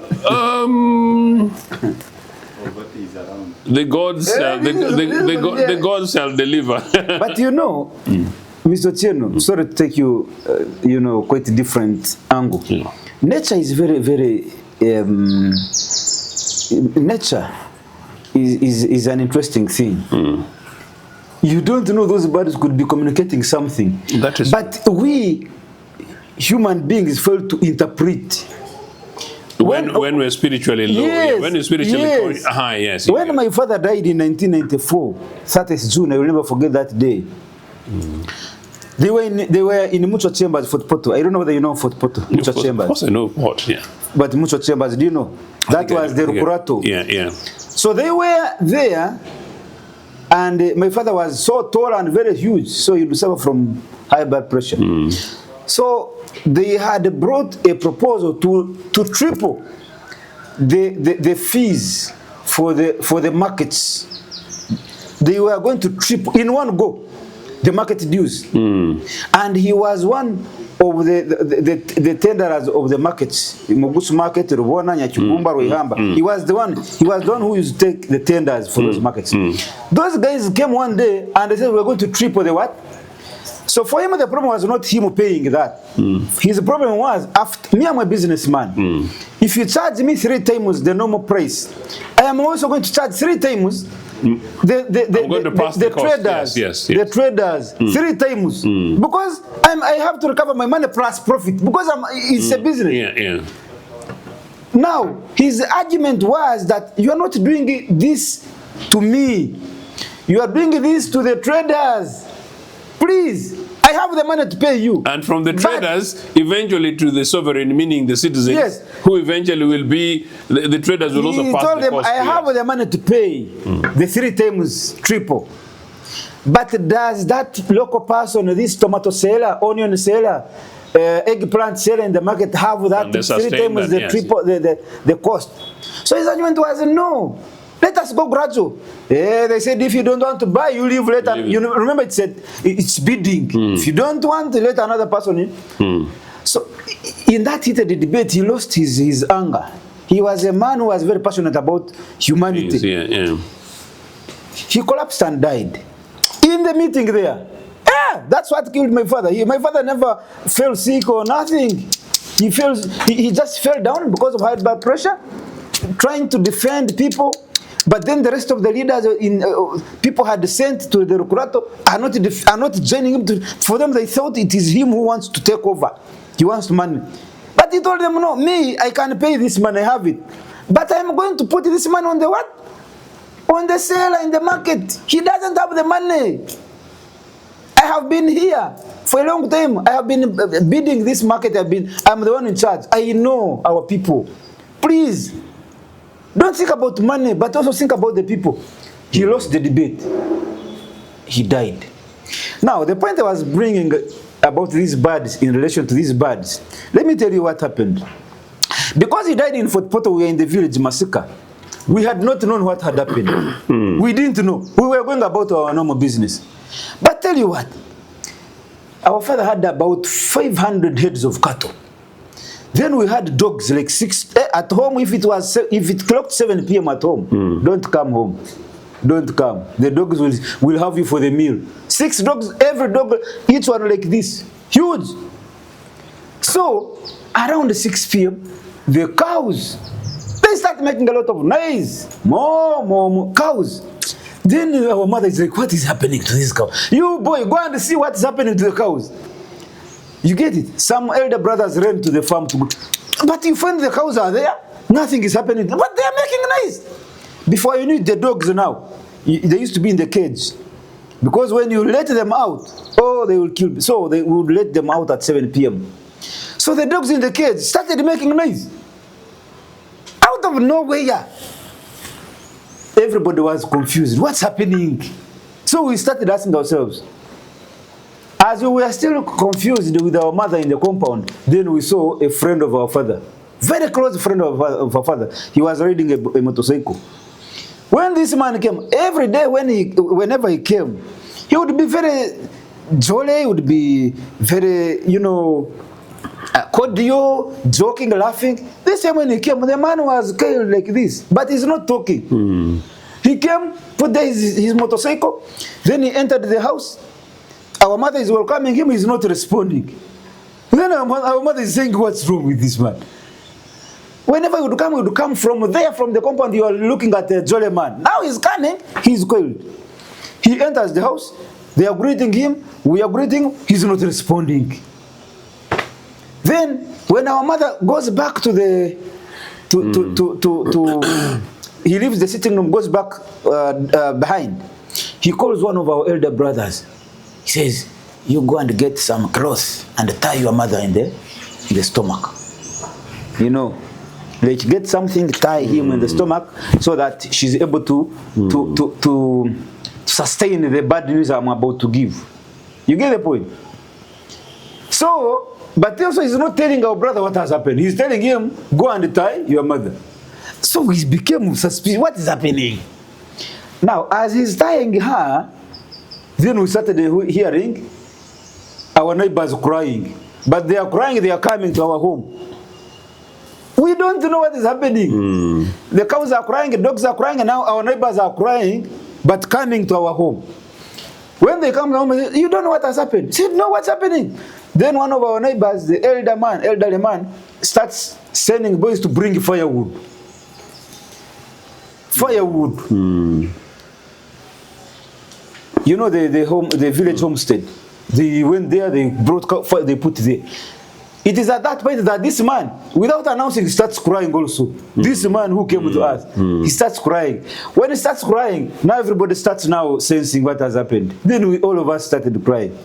The gods shall deliver. But you know, Mr. Ochieno, sorry to take you, quite a different angle. Nature is very, very. Nature is an interesting thing. You don't know those birds could be communicating something. That is. But we human beings fail to interpret. When we're spiritually low. Yes, when you're spiritually yes. When my father died in 1994, 30th June, I will never forget that day. They were in mutual chambers for Poto. I don't know whether you know Fort Poto. Mutual chambers. Of course I know what, yeah. But mutual chambers, do you know? That was the Rukurato. Yeah. So they were there, and my father was so tall and very huge, so he would suffer from high blood pressure. So they had brought a proposal to triple the fees for the markets. They were going to triple in one go the market dues, and he was one of the tenderers of the markets, Mogusu market, Rubona, Nyachibumba, Ruihamba. He was the one who used to take the tenders for those markets. Those guys came one day and they said, we're going to triple the what? So for him, the problem was not him paying that. His problem was, after me, I'm a businessman. If you charge me 3 times the normal price, I am also going to charge 3 times the traders. Yes. The traders 3 times because I have to recover my money plus profit because it's a business. Yeah. Now his argument was that you are not doing this to me, you are doing this to the traders. Please, I have the money to pay you. And from the traders, eventually to the sovereign, meaning the citizens, yes, who eventually will be, the traders will also pass the cost. I have the money to pay the 3 times triple. But does that local person, this tomato seller, onion seller, eggplant seller in the market have that 3 times the triple, the cost? So his argument was no. Let us go gradual. They said if you don't want to buy, you leave later. You know, remember it said it's bidding. If you don't want to let another person in. So in that heated debate, he lost his anger. He was a man who was very passionate about humanity. He collapsed and died. In the meeting there. That's what killed my father. My father never fell sick or nothing. He just fell down because of high blood pressure, trying to defend people. But then the rest of the leaders people had sent to the Rukurato are not joining him. For them, they thought it is him who wants to take over. He wants money. But he told them, no, me, I can pay this money, I have it. But I'm going to put this money on the what? On the seller in the market. He doesn't have the money. I have been here for a long time. I have been bidding this market. I'm the one in charge. I know our people. Please. Don't think about money, but also think about the people. He lost the debate. He died. Now, the point I was bringing about these birds, in relation to these birds, let me tell you what happened. Because he died in Fort Poto, we were in the village, Masika. We had not known what had happened. We didn't know. We were going about our normal business. But tell you what, our father had about 500 heads of cattle. Then we had dogs like 6 at home. If it clocked 7 p.m. at home, don't come home. Don't come. The dogs will have you for the meal. 6 dogs, every dog, each one like this, huge. So around 6 p.m., the cows, they start making a lot of noise. More cows. Then our mother is like, what is happening to this cow? You boy, go and see what is happening to the cows. You get it? Some elder brothers ran to the farm to go. But you find the cows are there, nothing is happening. But they are making noise. Before you knew the dogs now, they used to be in the cage. Because when you let them out, they will kill. So they would let them out at 7 p.m. So the dogs in the cage started making noise. Out of nowhere. Everybody was confused. What's happening? So we started asking ourselves. As we were still confused with our mother in the compound, then we saw a friend of our father, very close friend of our father. He was riding a motorcycle. When this man came, every day whenever he came, he would be very jolly, he would be very, cordial, joking, laughing. This time when he came, the man was kind of like this, but he's not talking. He came, put there his motorcycle, then he entered the house. Our mother is welcoming him, he's not responding. Then our mother is saying, what's wrong with this man? Whenever he would come from there, from the compound, you are looking at the jolly man. Now he's coming, he's cold. He enters the house, they are greeting him, we are greeting him, he's not responding. Then, when our mother goes back to the, he leaves the sitting room, goes back behind, he calls one of our elder brothers. He says, you go and get some cloth and tie your mother in the stomach. You know, like get something, tie him in the stomach so that she's able to sustain the bad news I'm about to give. You get the point? So, but also he's not telling our brother what has happened. He's telling him, go and tie your mother. So he became suspicious. What is happening? Now, as he's tying her, then we started hearing our neighbors crying. But they are crying, they are coming to our home. We don't know what is happening. The cows are crying, the dogs are crying, and now our neighbors are crying, but coming to our home. When they come home, they say, you don't know what has happened. I said, no, what's happening? Then one of our neighbors, the elderly man, starts sending boys to bring firewood. Firewood. You know the village homestead. They went there, they brought fire, they put there. It is at that point that this man, without announcing, starts crying also. This man who came to us, he starts crying. When he starts crying, now everybody starts now sensing what has happened. Then all of us started crying.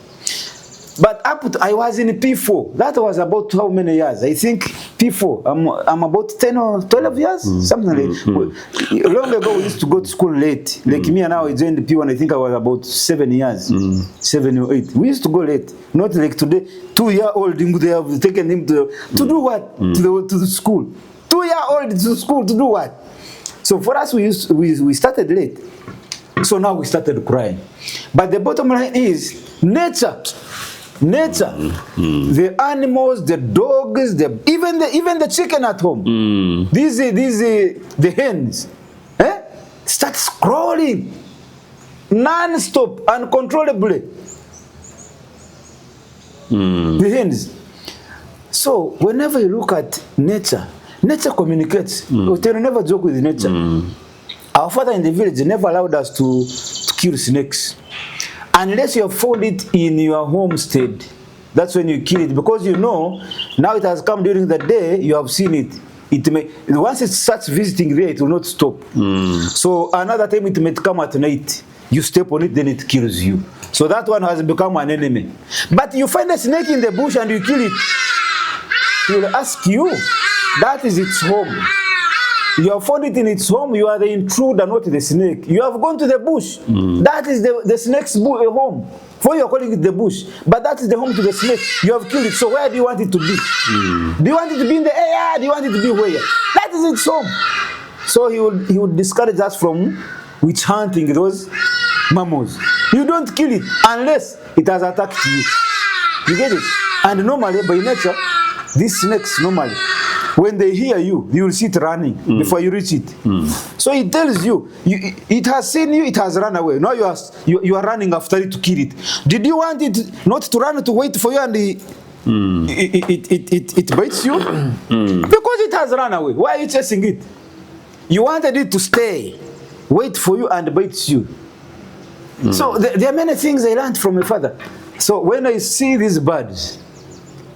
But I was in P4. That was about how many years? I think P4. I'm about 10 or 12 years, something like that. Long ago, we used to go to school late. Like me and now, I joined the P1. I think I was about 7 years, 7 or 8. We used to go late. Not like today. 2-year-old, they have taken him to do what? To the school. 2-year-old to school to do what? So for us, we started late. So now we started crying. But the bottom line is nature. The animals, the dogs, even the chicken at home. These the hens, start scrolling non-stop, uncontrollably. The hens. So whenever you look at nature communicates. We never joke with nature. Our father in the village never allowed us to kill snakes. Unless you have found it in your homestead, that's when you kill it, because you know now it has come during the day. You have seen it. Once it starts visiting there, it will not stop. So another time it may come at night. You step on it, then it kills you. So that one has become an enemy. But you find a snake in the bush and you kill it. He will ask you. That is its home. You have found it in its home, you are the intruder, not the snake. You have gone to the bush. That is the snake's home. For you are calling it the bush. But that is the home to the snake. You have killed it. So where do you want it to be? Do you want it to be in the air? Do you want it to be where? That is its home. So he would discourage us from witch hunting those mammals. You don't kill it unless it has attacked you. You get it? And normally, by nature, these snakes normally, when they hear you, you will see it running before you reach it. So it tells you, it has seen you, it has run away. Now you are running after it to kill it. Did you want it not to run, to wait for you, and it bites you? Because it has run away. Why are you chasing it? You wanted it to stay, wait for you, and bites you. So there are many things I learned from my father. So when I see these birds,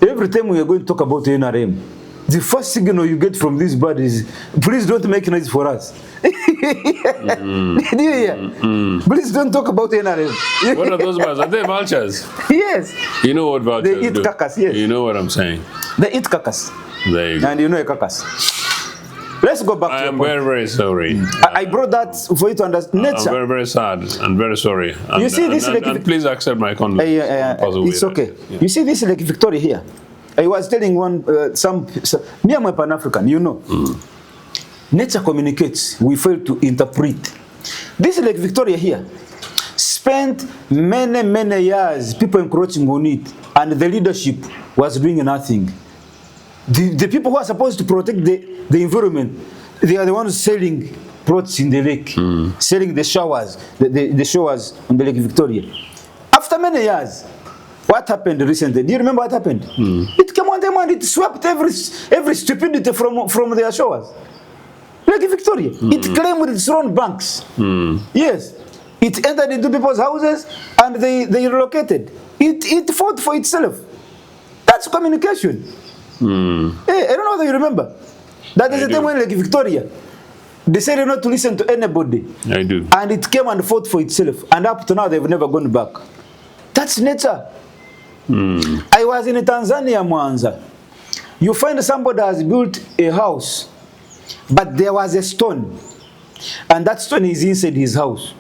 every time we are going to talk about NRM, the first signal you get from this bird is, please don't make noise for us. Did you hear? Please don't talk about NRM. What are those birds? Are they vultures? Yes. You know what vultures They eat do? carcass, yes. You know what I'm saying? They eat carcass. There you go. And you know a carcass. Let's go back to I your am point. very, very sorry. I brought that for you to understand. I'm Nature. very, very sad and very sorry. And, You see this and please accept my condolences. it's okay. Yeah. You see this Lake Victoria here? I was telling me I'm a Pan-African, you know. Nature communicates, we fail to interpret. This Lake Victoria here spent many years, people encroaching on it, and the leadership was doing nothing. The people who are supposed to protect the environment, they are the ones selling plots in the lake, selling the showers, the showers on the Lake Victoria. After many years, what happened recently? Do you remember what happened? It came on them and it swept every stupidity from their showers. Lake Victoria. It claimed its own banks. Yes. It entered into people's houses and they relocated. It fought for itself. That's communication. Hey, I don't know whether you remember. That is the time when Lake Victoria decided not to listen to anybody. I do. And it came and fought for itself. And up to now, they've never gone back. That's nature. I was in Tanzania, Mwanza. You find somebody has built a house, but there was a stone, and that stone is inside his house.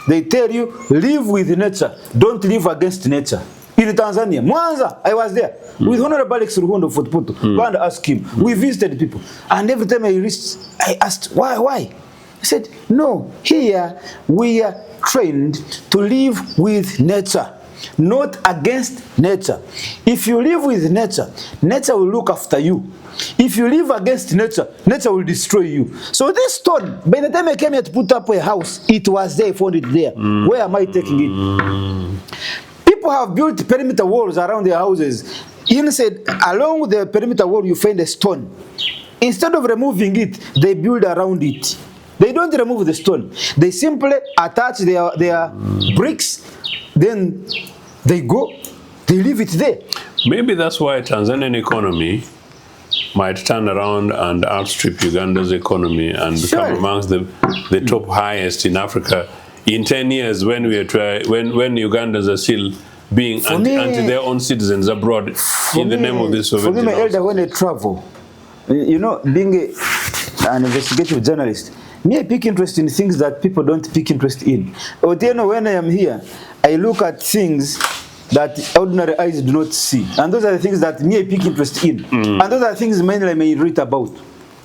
They tell you, live with nature, don't live against nature. In Tanzania, Mwanza, I was there with Honorable Alex Ruhondo for Puto. Go and ask him. We visited people, and every time I asked, why? He said, no, here we are trained to live with nature, not against nature. If you live with nature, nature will look after you. If you live against nature, nature will destroy you. So this stone, by the time I came here to put up a house, it was there, I found it there. Where am I taking it? People have built perimeter walls around their houses. Inside, along the perimeter wall, you find a stone. Instead of removing it, they build around it. They don't remove the stone. They simply attach their bricks, then they go, they leave it there. Maybe that's why Tanzanian economy might turn around and outstrip Uganda's economy and become amongst the top highest in Africa in 10 years when when Ugandans are still being anti their own citizens abroad in the name of this sovereignty. For me, my elder, when I travel, you know, being an investigative journalist, me, I pick interest in things that people don't pick interest in. Or do you know, when I am here, I look at things that ordinary eyes do not see. And those are the things that me, I pick interest in. And those are the things mainly I may read about,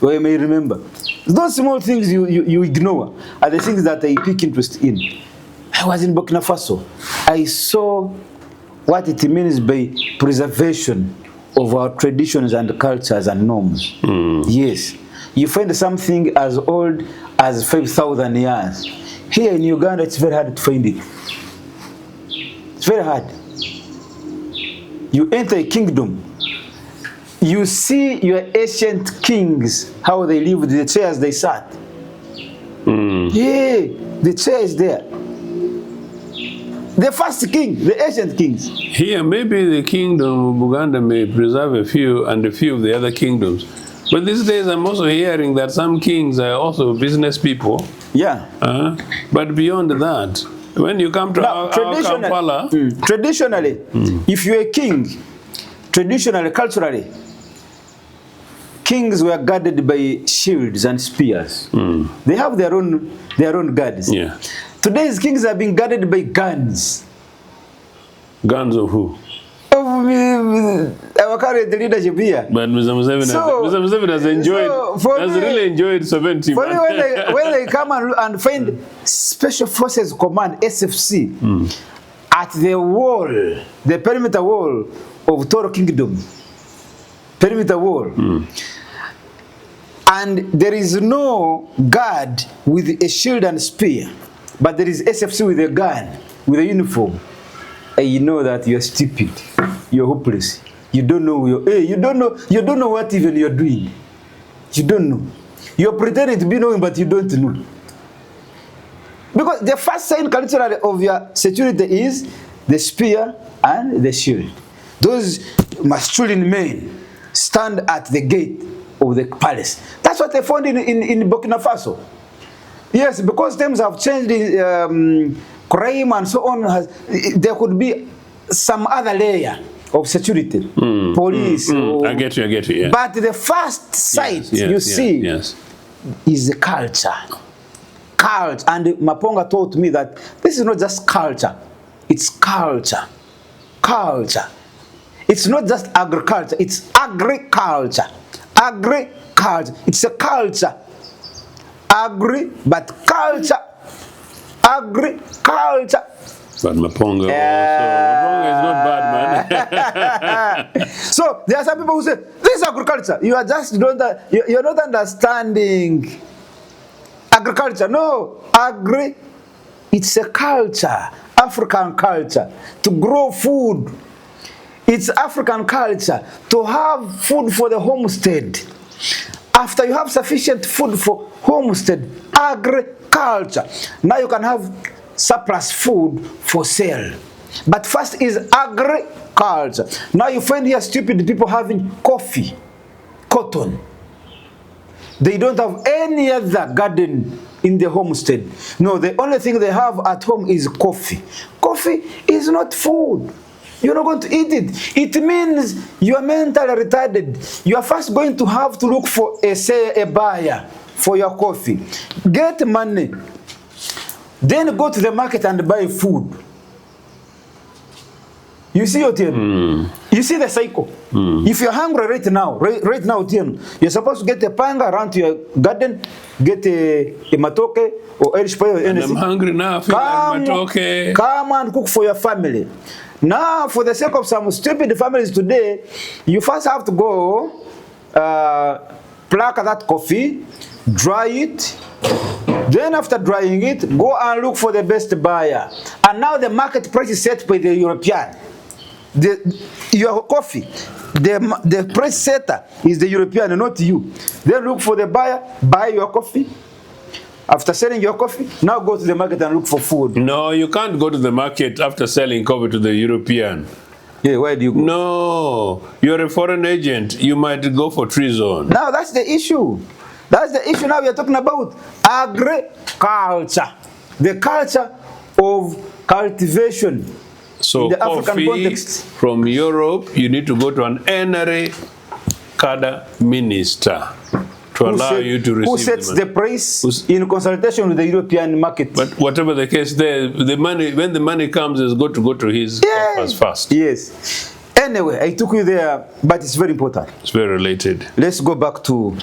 or I may remember. Those small things you ignore are the things that I pick interest in. I was in Burkina Faso. I saw what it means by preservation of our traditions and cultures and norms. Yes. You find something as old as 5,000 years. Here in Uganda, it's very hard to find it. It's very hard. You enter a kingdom, you see your ancient kings, how they lived, the chairs they sat. Yeah, the chair is there. The first king, the ancient kings. Here, maybe the kingdom of Uganda may preserve a few and a few of the other kingdoms. But these days, I'm also hearing that some kings are also business people. Yeah. But beyond that, when you come to our Kampala... Traditionally, if you're a king, traditionally, culturally, kings were guarded by shields and spears. They have their own guards. Yeah. Today's kings are being guarded by guns. Guns of who? Our current leadership here. But Mr. Museveni has enjoyed, really enjoyed sovereignty. For me, when they come and find Special Forces Command, SFC, at the wall, the perimeter wall of Toro Kingdom, perimeter wall, and there is no guard with a shield and spear, but there is SFC with a gun, with a uniform. And you know that you are stupid, you're hopeless. You don't know you don't know what even you're doing. You don't know. You're pretending to be knowing, but you don't know. Because the first sign culturally of your security is the spear and the shield. Those masculine men stand at the gate of the palace. That's what they found in Burkina Faso. Yes, because times have changed in crime and so on. There could be some other layer of security, police. I get you, yeah. But the first sight you see is the culture. And Maponga taught me that this is not just culture, it's culture. Culture. It's not just agriculture, it's agriculture. Agriculture. It's a culture. But culture. Agriculture. But Maponga is not bad, man. So there are some people who say, this is agriculture. You are just you're not understanding agriculture. No, it's a culture, African culture, to grow food. It's African culture to have food for the homestead. After you have sufficient food for homestead, agriculture. Now you can have surplus food for sale. But first is agriculture. Now you find here stupid people having coffee, cotton. They don't have any other garden in the homestead. No, the only thing they have at home is coffee. Coffee is not food. you're not going to eat it. It means you are mentally retarded. You are first going to have to look for a buyer for your coffee. Get money. Then go to the market and buy food. You see, Otieno? You see the cycle. If you're hungry right now, Otieno, you're supposed to get a panga around to your garden, get a matoke or Irish pie or anything. I'm hungry now. Matoke. Come and cook for your family. Now, for the sake of some stupid families today, you first have to go pluck that coffee, dry it. Then after drying it, go and look for the best buyer. And now the market price is set by the European. Your coffee, the price setter is the European, not you. Then look for the buyer, buy your coffee. After selling your coffee, now go to the market and look for food. No, you can't go to the market after selling coffee to the European. Yeah, where do you go? No, you're a foreign agent. You might go for treason. Now that's the issue. That's the issue now we are talking about. Agriculture. The culture of cultivation. So in the African coffee context. From Europe, you need to go to an NRA cadre minister to allow you to receive. Who sets the price in consultation with the European market? But whatever the case, the money, when the money comes, it's got to go to his coffers first. Yes. Anyway, I took you there, but it's very important. It's very related. Let's go back to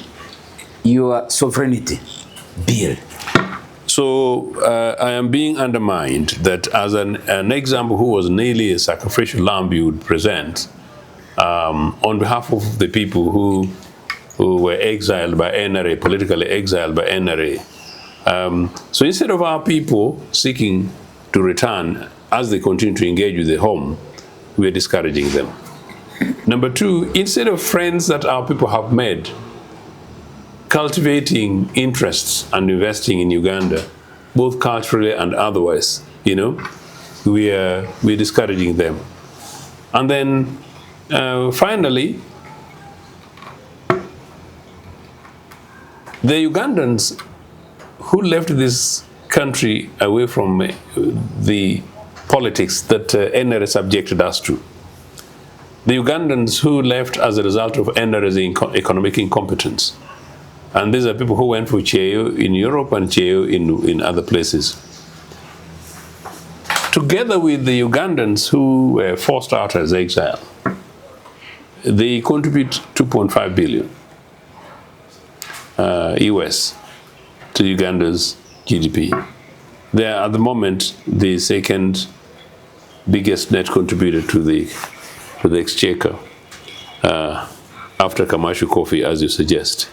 your sovereignty bill. So I am being undermined that as an example who was nearly a sacrificial lamb you would present on behalf of the people who were exiled by NRA, politically exiled by NRA. So instead of our people seeking to return as they continue to engage with the home, we are discouraging them. Number two, instead of friends that our people have made, cultivating interests and investing in Uganda, both culturally and otherwise, you know, we're discouraging them. And then finally, the Ugandans who left this country away from the politics that NRA subjected us to, the Ugandans who left as a result of NRA's economic incompetence, and these are people who went for Cheo in Europe and Cheo in other places. Together with the Ugandans who were forced out as exile, they contribute 2.5 billion US to Uganda's GDP. They are at the moment the second biggest net contributor to the exchequer after commercial coffee, as you suggest.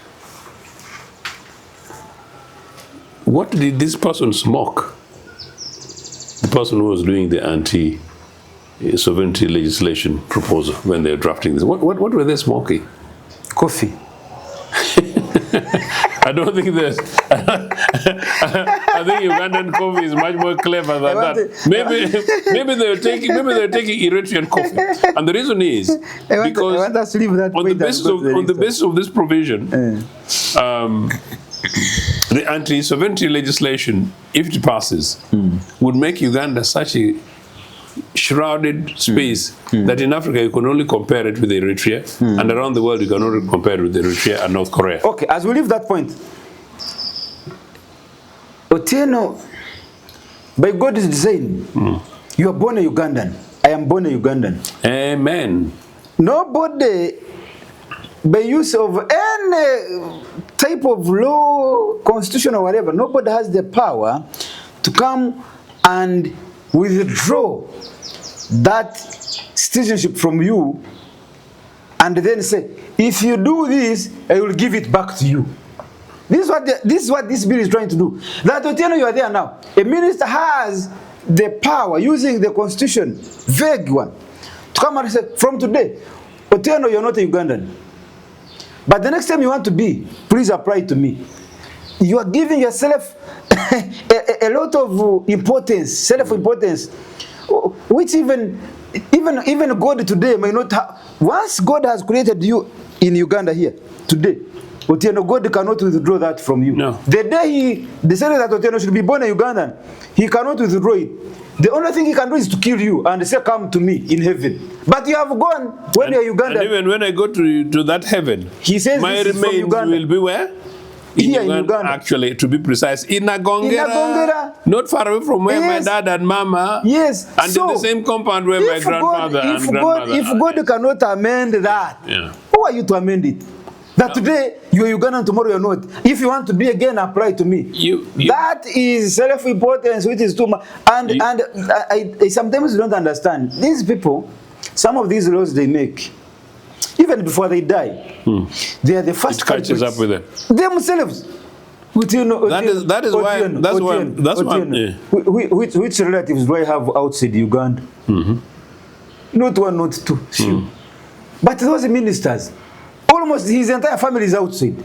What did this person smoke? The person who was doing the anti-sovereignty legislation proposal when they were drafting this. What were they smoking? Coffee. I don't think there's. I think Ugandan coffee is much more clever than that. Maybe they're taking Eritrean coffee, and the reason is because on the basis of this provision, the anti-sovereignty legislation, if it passes, would make Uganda such a shrouded space that in Africa you can only compare it with Eritrea, and around the world you can only compare it with Eritrea and North Korea. Okay, as we leave that point, Otieno, by God's design, you are born a Ugandan. I am born a Ugandan. Amen. Nobody, by use of any type of law, constitution or whatever, nobody has the power to come and withdraw that citizenship from you and then say, if you do this, I will give it back to you. This is what this bill is trying to do. That Otieno, you are there now. A minister has the power, using the constitution, vague one, to come and say, from today, Otieno, you're not a Ugandan. But the next time you want to be, please apply to me. You are giving yourself a lot of importance, self-importance, which even God today may not have. Once God has created you in Uganda here, today, Otieno, God cannot withdraw that from you. No. The day he decided that Otieno should be born a Ugandan, he cannot withdraw it. The only thing he can do is to kill you and say, come to me in heaven. But you have gone when you are Uganda. And even when I go to that heaven, he says my remains will be where? Here in Uganda. Actually, to be precise, in Agongera, not far away from where my dad and mama, yes, and in the same compound where my grandfather and grandmother. If God cannot amend that, who are you to amend it? That today you are Ugandan, tomorrow you are not. If you want to be again, apply to me. That is self-importance, which is too much. And I sometimes don't understand. These people, some of these laws they make, even before they die, they are the first culprits. Catches up with them Themselves. That is why. Which relatives do I have outside Uganda? Not one, not two. But those ministers, almost his entire family is outside.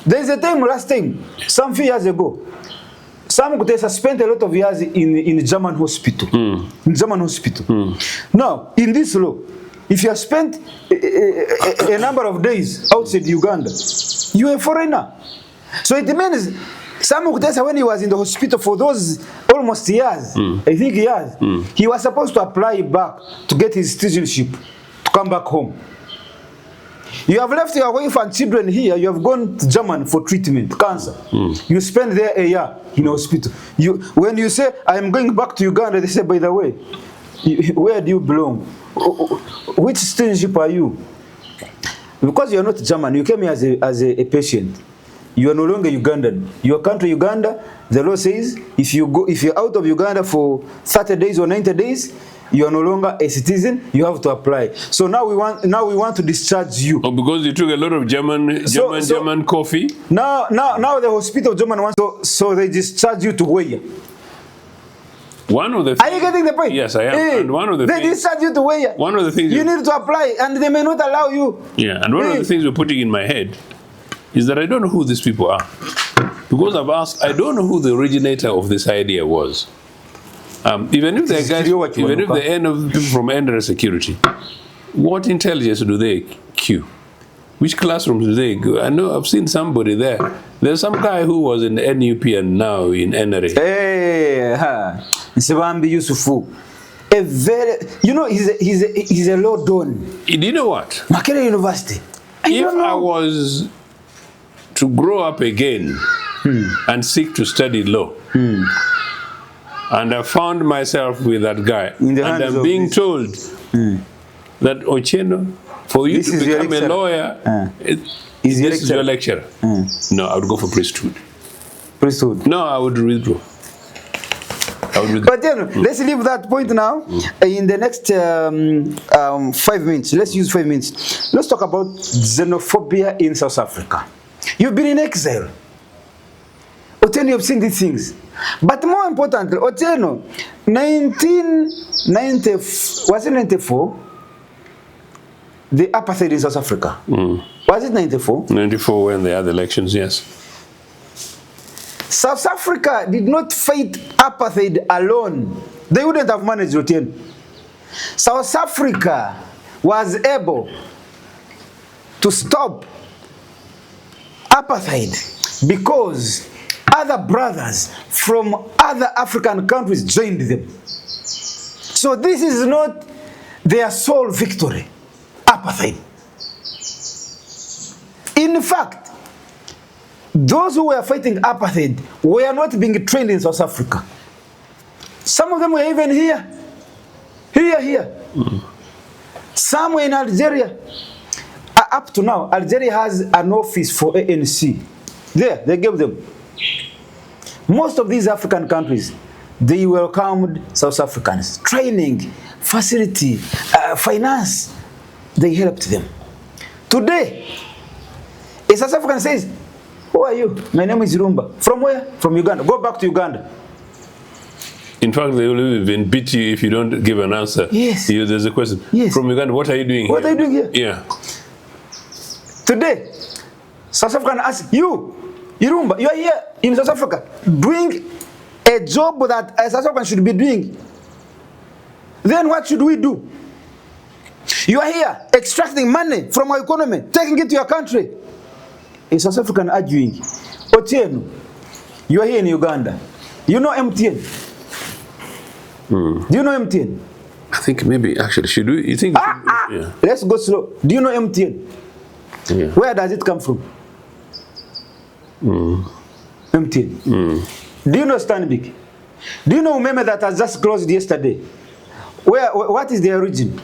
There is a time, last time, some few years ago, Sam Kutesa spent a lot of years in German hospital. In German hospital. Now, in this law, if you have spent a number of days outside Uganda, you are a foreigner. So it means Sam Kutesa, when he was in the hospital for those almost years, I think years, he was supposed to apply back to get his citizenship to come back home. You have left your wife and children here. You have gone to Germany for treatment, cancer. You spend there a year in hospital. When you say, I am going back to Uganda, they say, by the way, where do you belong? Which citizenship are you? Because you are not German, you came here as a patient. You are no longer Ugandan. Your country, Uganda, the law says, if you're out of Uganda for 30 days or 90 days, you are no longer a citizen. You have to apply. So now we want to discharge you. Oh, because you took a lot of German coffee. Now the hospital German wants so they discharge you to where? One of the are you getting the point? Yes, I am. And one of the they discharge you to where? One of the things you need to apply, and they may not allow you. Yeah, and one of the things you're putting in my head is that I don't know who these people are. Because I've asked, I don't know who the originator of this idea was. Even if they're guys, even if they end of people from Endera Security, what intelligence do they queue? Which classrooms do they go? I know I've seen somebody there. There's some guy who was in NUP and now in NRA. Hey, Nsibambi Yusufu. He's a law don. Do you know what? Makerere University. If I was to grow up again and seek to study law, and I found myself with that guy, and I'm being told that Ochieno, for you to become a lawyer, this is your lecturer. No, I would go for priesthood. Priesthood? No, I would withdraw. But then, let's leave that point now. In the next 5 minutes, let's use 5 minutes. Let's talk about xenophobia in South Africa. You've been in exile. Ochieno, you've seen these things. But more importantly, Ochieno, 1990, was it 94? The apartheid in South Africa. Was it 94? 94 when they had the elections, yes. South Africa did not fight apartheid alone. They wouldn't have managed Ochieno. South Africa was able to stop apartheid because other brothers from other African countries joined them. So this is not their sole victory, apartheid. In fact, those who were fighting apartheid were not being trained in South Africa. Some of them were even here. Some were in Algeria. Up to now, Algeria has an office for ANC. There, they gave them. Most of these African countries, they welcomed South Africans. Training, facility, finance, they helped them. Today, a South African says, who are you? My name is Irumba. From where? From Uganda. Go back to Uganda. In fact, they will even beat you if you don't give an answer. Yes. There's a question. Yes. From Uganda, what are you doing here? What are you doing here? Yeah. Today, South African asks you, Irumba, you are here in South Africa doing a job that a South African should be doing. Then what should we do? You are here extracting money from our economy, taking it to your country. A South African arguing, Ochieno, you are here in Uganda. You know MTN. Do you know MTN? I think maybe actually should we? You think? Yeah. Let's go slow. Do you know MTN? Yeah. Where does it come from? MTN. Do you know Stanbic? Do you know Umeme that has just closed yesterday? What is the origin?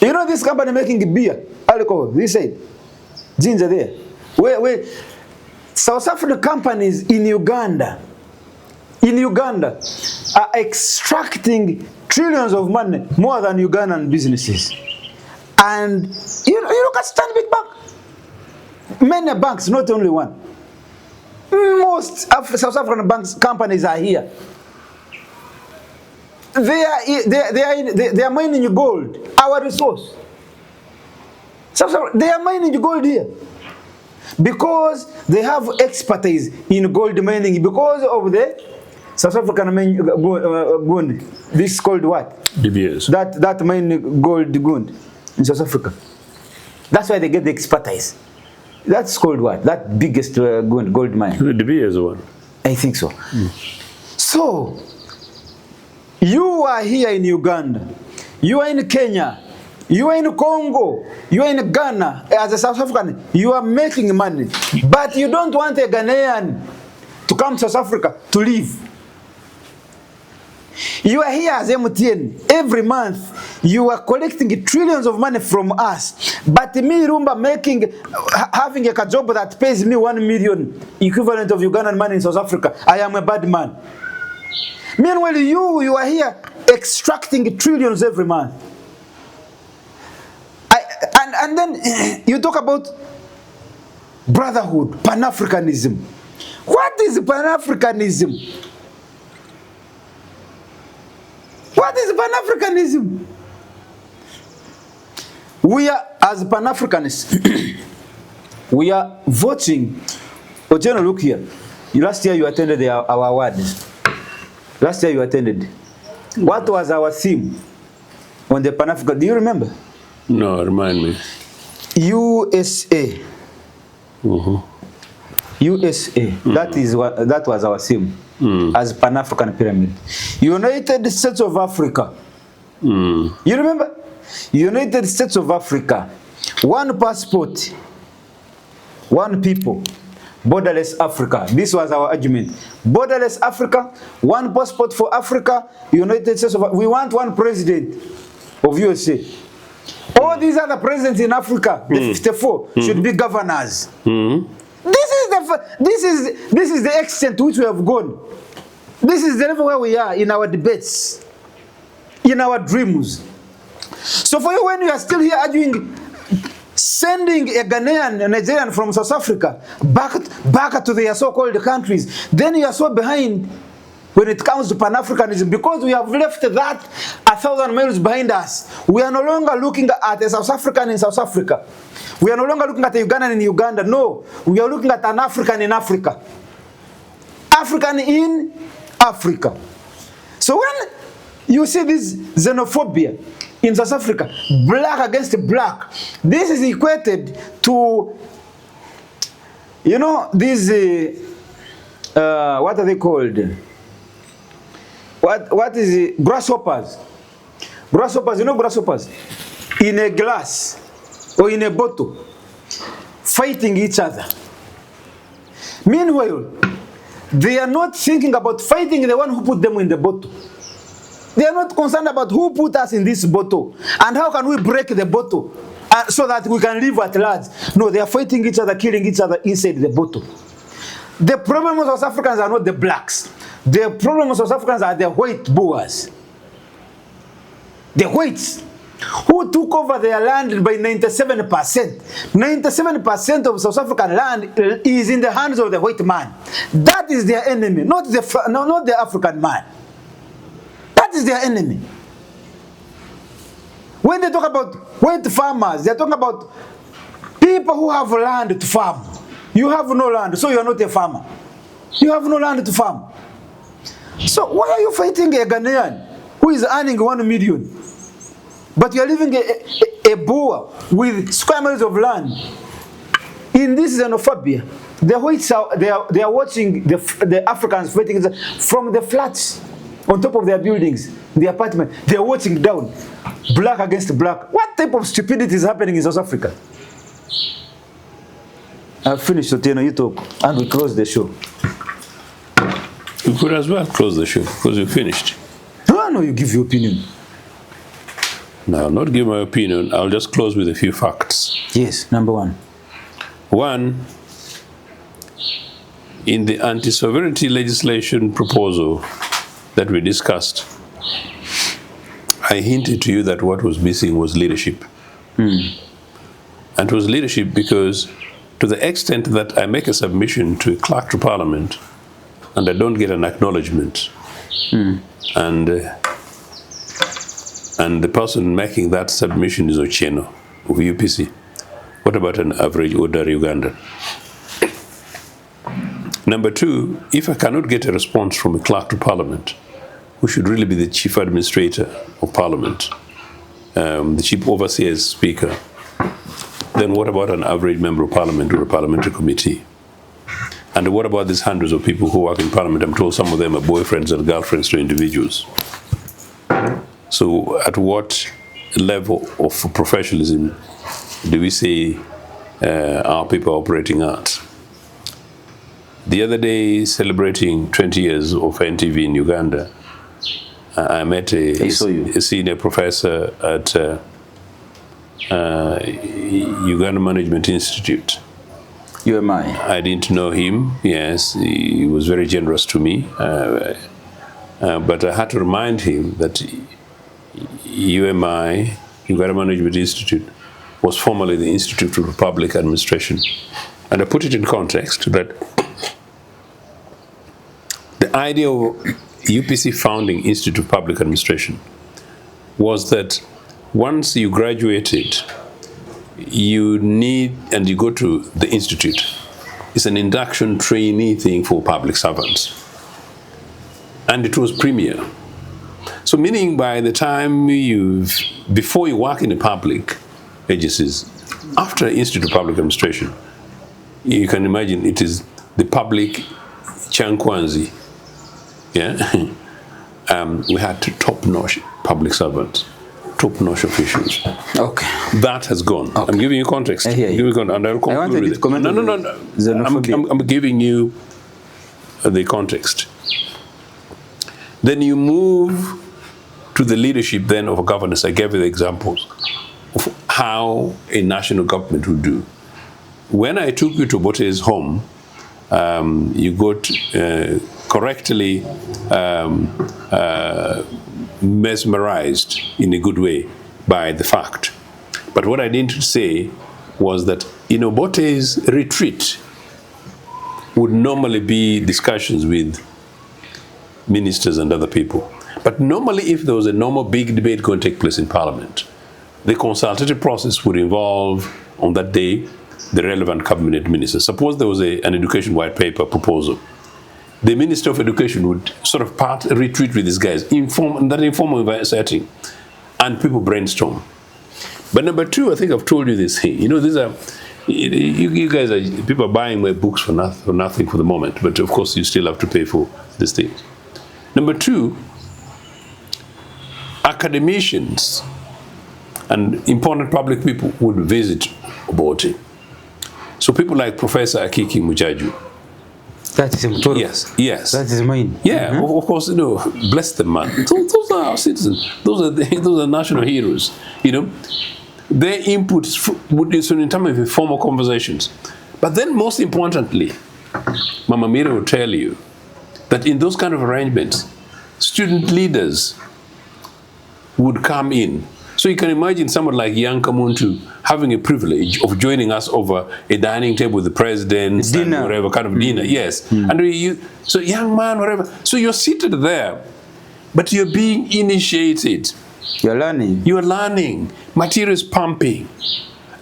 You know this company making beer, alcohol, this side, ginger there. Where South African companies in Uganda are extracting trillions of money more than Ugandan businesses. And you look at Stanbic Bank. Many banks, not only one. Most South African banks companies are here. They are mining gold, our resource. They are mining gold here because they have expertise in gold mining because of the South African gold. This is called what? DBS. That mine gold in South Africa. That's why they get the expertise. That's called what? That biggest gold mine. The DBS one. I think so. So, you are here in Uganda, you are in Kenya, you are in Congo, you are in Ghana, as a South African, you are making money. But you don't want a Ghanaian to come to South Africa to live. You are here as MTN. Every month, you are collecting trillions of money from us. But me, Rumba, having a job that pays me 1 million equivalent of Ugandan money in South Africa, I am a bad man. Meanwhile, you are here extracting trillions every month. And then you talk about brotherhood, Pan-Africanism. What is Pan-Africanism? What is Pan-Africanism? We are, as Pan-Africanists, we are voting. Ochieno, look here. Last year you attended our awards. Last year you attended. What was our theme on the Pan-Africa? Do you remember? No, remind me. USA. USA. That was our theme as Pan-African Pyramid. United States of Africa. You remember? United States of Africa. One passport, one people. Borderless Africa. This was our argument. Borderless Africa, one passport for Africa, United States of Africa. We want one president of USA. All these other presidents in Africa, the 54, should be governors. This is the extent to which we have gone. This is the level where we are in our debates, in our dreams. So for you, when you are still here arguing, sending a Ghanaian, a Nigerian from South Africa back to their so-called countries, then you are so behind when it comes to Pan-Africanism, because we have left that 1,000 miles behind us. We are no longer looking at a South African in South Africa. We are no longer looking at a Ugandan in Uganda. No, we are looking at an African in Africa. African in Africa. So when you see this xenophobia in South Africa, black against black, this is equated to, you know, these, what are they called? What is it? Grasshoppers. Grasshoppers, you know grasshoppers? In a glass or in a bottle, fighting each other. Meanwhile, they are not thinking about fighting the one who put them in the bottle. They are not concerned about who put us in this bottle and how can we break the bottle so that we can live at large. No, they are fighting each other, killing each other inside the bottle. The problem of South Africans are not the blacks. The problem of South Africans are the white Boers. The whites who took over their land by 97%. 97% of South African land is in the hands of the white man. That is their enemy, not the African man. That is their enemy. When they talk about white farmers, they are talking about people who have land to farm. You have no land, so you are not a farmer. You have no land to farm. So why are you fighting a Ghanaian who is earning 1 million? But you are living a Boer with square miles of land. In this xenophobia, The whites they are watching the Africans fighting from the flats on top of their buildings, the apartment. They are watching down, black against black. What type of stupidity is happening in South Africa? I've finished, Otieno, you talk, and we close the show. You could as well close the show because you finished. No, you give your opinion. No, I'll not give my opinion. I'll just close with a few facts. Yes, number one. One, in the anti-sovereignty legislation proposal that we discussed, I hinted to you that what was missing was leadership. And it was leadership because to the extent that I make a submission to a clerk to Parliament and I don't get an acknowledgement, and the person making that submission is Ochieno of UPC, what about an average ordinary Ugandan? Number two, if I cannot get a response from a clerk to Parliament, who should really be the chief administrator of Parliament, the chief overseer speaker, then what about an average member of Parliament or a parliamentary committee? And what about these hundreds of people who work in Parliament? I'm told some of them are boyfriends and girlfriends to individuals. So at what level of professionalism do we say our people are operating at? The other day, celebrating 20 years of NTV in Uganda, I met a senior professor at Uganda Management Institute. UMI. I didn't know him. Yes, he was very generous to me. But I had to remind him that UMI, Uganda Management Institute, was formerly the Institute for Public Administration. And I put it in context that the idea of UPC founding Institute of Public Administration was that once you graduated, you go to the institute. It's an induction trainee thing for public servants. And it was premier. So meaning by the time before you work in the public agencies, after Institute of Public Administration, you can imagine it is the public chankwanzi. Yeah? We had top-notch public servants, top-notch officials. Okay. That has gone. Okay. I'm giving you context. I hear you. And I'll conclude with it. No. I'm giving you the context. Then you move to the leadership then of governance. I gave you the examples of how a national government would do. When I took you to Obote's home, you got correctly mesmerized in a good way by the fact. But what I didn't say was that in Obote's retreat would normally be discussions with ministers and other people. But normally if there was a normal big debate going to take place in Parliament, the consultative process would involve, on that day, the relevant cabinet ministers. Suppose there was an education white paper proposal. The Minister of Education would sort of retreat with these guys, in that informal setting, and people brainstorm. But number two, I think I've told you this thing. You know, these are, you guys are, people are buying my books for nothing for the moment, but of course you still have to pay for these things. Number two, academicians and important public people would visit Obote. So people like Professor Akiki Mujaju. That is important. Yes. That is mine. Yeah, of course, you know, bless them, man. Those are our citizens. Those are national heroes. You know, their input is in terms of informal conversations. But then, most importantly, Mama Mira will tell you that in those kind of arrangements, student leaders would come in. So you can imagine someone like Yanka Muntu having a privilege of joining us over a dining table with the president, dinner, and whatever kind of dinner. Yes, and so young man, whatever. So you're seated there, but you're being initiated. You're learning. You're learning. Material is pumping,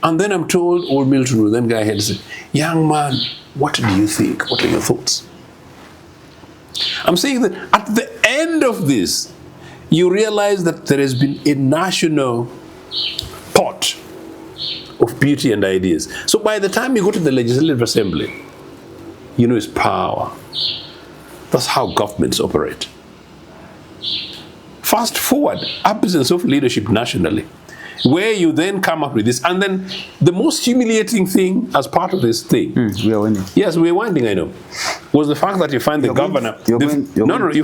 and then I'm told, old Milton will then go ahead and say, "Young man, what do you think? What are your thoughts?" I'm saying that at the end of this, you realize that there has been a national pot of beauty and ideas. So by the time you go to the Legislative Assembly, you know, is power. That's how governments operate. Fast forward, absence of leadership nationally, where you then come up with this. And then the most humiliating thing as part of this thing, we are winning. Yes, we're winding, I know, was the fact that you find the governor, you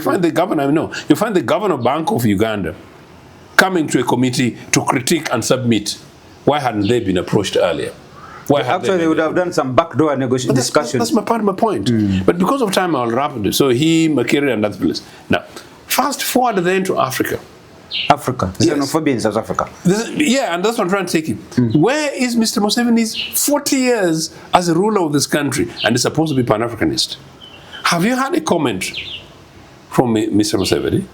find the governor, you find the governor Bank of Uganda coming to a committee to critique and submit. Why hadn't they been approached earlier? Why actually, they would have done some backdoor discussion. That's my part of my point. But because of time, I'll wrap it. So he, Makere, and that place. Now, fast forward then to Africa. Africa. Yes. Xenophobia in South Africa. Yeah, and that's what I'm trying to take it. Where is Mr. Museveni's 40 years as a ruler of this country and is supposed to be Pan-Africanist? Have you had a comment from Mr. Museveni?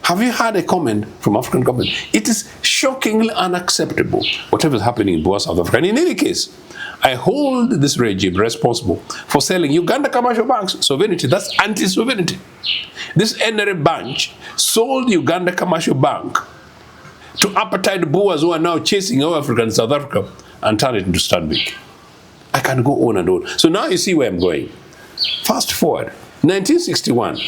Have you had a comment from African government? It is shockingly unacceptable, whatever is happening in Boer South Africa. And in any case, I hold this regime responsible for selling Uganda commercial banks sovereignty. That's anti-sovereignty. This NRA bunch sold Uganda commercial bank to apartheid Boers who are now chasing our Africa and South Africa and turn it into Stanbic. I can go on and on. So now you see where I'm going. Fast forward, 1961.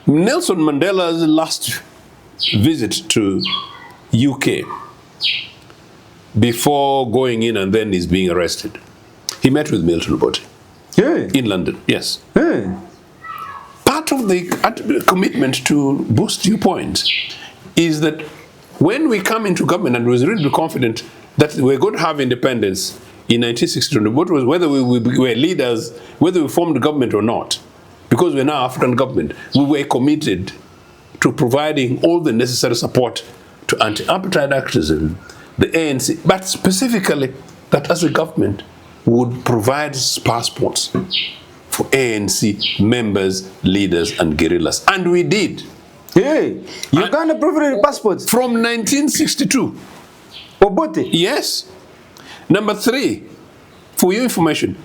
Nelson Mandela's last visit to UK before going in and then he's being arrested. He met with Milton Obote in London, yes. Part of the commitment to boost your point is that when we come into government and was really confident that we're going to have independence in 1962, what was whether we were leaders, whether we formed the government or not, because we're now African government, we were committed to providing all the necessary support to anti-apartheid activism, the ANC, but specifically that as a government would provide passports for ANC members, leaders, and guerrillas. And we did. Hey, Uganda provided passports. From 1962. Obote? Yes. Number 3, for your information,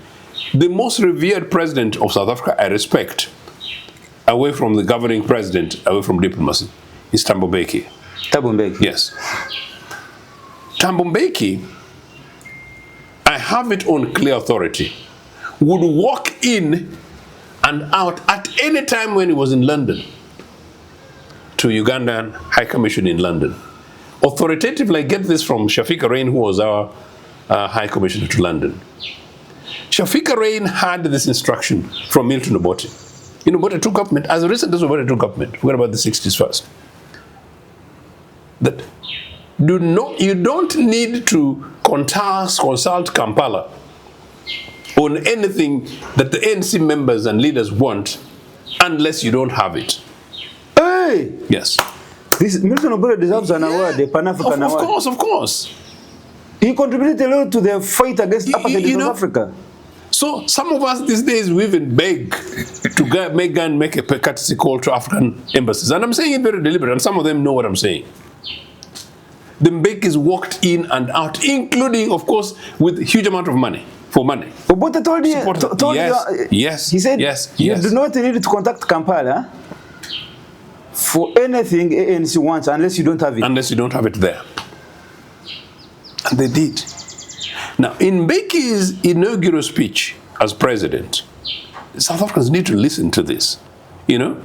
the most revered president of South Africa I respect, away from the governing president, away from diplomacy, is Thabo Mbeki. Thabo Mbeki. Yes. Thabo Mbeki, I have it on clear authority, would walk in and out at any time when he was in London to Ugandan High Commission in London. Authoritatively, I get this from Shafika Rain, who was our High Commissioner to London. Shafika Rain had this instruction from Milton Obote. You know, Obote took government, as recent as Obote took government, forget about the 60s first, that you don't need to consult Kampala on anything that the ANC members and leaders want unless you don't have it. Hey! Yes. This Milton Obote deserves an award, a Pan-African award. Of course. He contributed a lot to the fight against apartheid in South Africa. So some of us these days, we even beg to make a courtesy call to African embassies. And I'm saying it very deliberate, and some of them know what I'm saying. The Mbekis walked in and out, including, of course, with a huge amount of money, for money. Obote told you, yes, he said, you do not need to contact Kampala for anything ANC wants unless you don't have it. Unless you don't have it there. And they did. Now, in Mbeki's inaugural speech as president, South Africans need to listen to this, you know?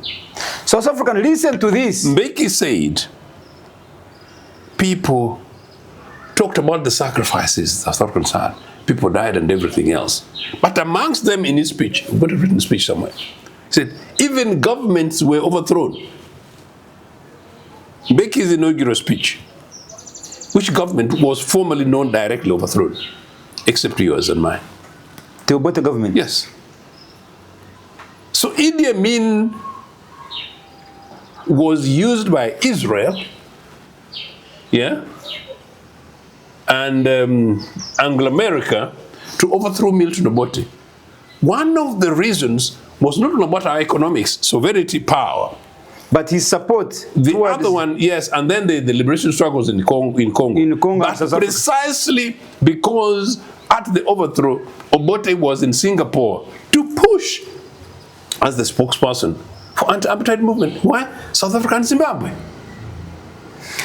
South Africans, listen to this. Mbeki said, people talked about the sacrifices South Africans had. People died and everything else. But amongst them in his speech, I've got a written speech somewhere, he said, even governments were overthrown. Mbeki's inaugural speech, which government was formally known directly overthrown, except yours and mine? The Obote government? Yes. So Idi Amin was used by Israel, yeah, and Anglo-America to overthrow Milton Obote. One of the reasons was not about our economics, sovereignty, power, but his support. The other one, yes, and then the liberation struggles in Congo. But precisely because at the overthrow, Obote was in Singapore to push as the spokesperson for anti-apartheid movement. Why? South Africa and Zimbabwe.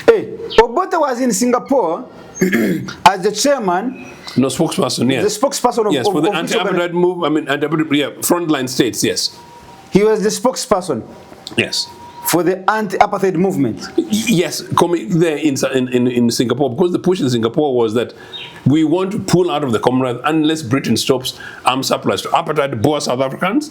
Hey, Obote was in Singapore as the chairman, No, spokesperson, yes. the spokesperson of, yes, for the of anti-apartheid move, I mean, frontline states, yes. he was the spokesperson Yes. for the anti-apartheid movement. Yes, coming there in Singapore, because the push in Singapore was that we want to pull out of the Commonwealth unless Britain stops arms supplies to apartheid Boer South Africans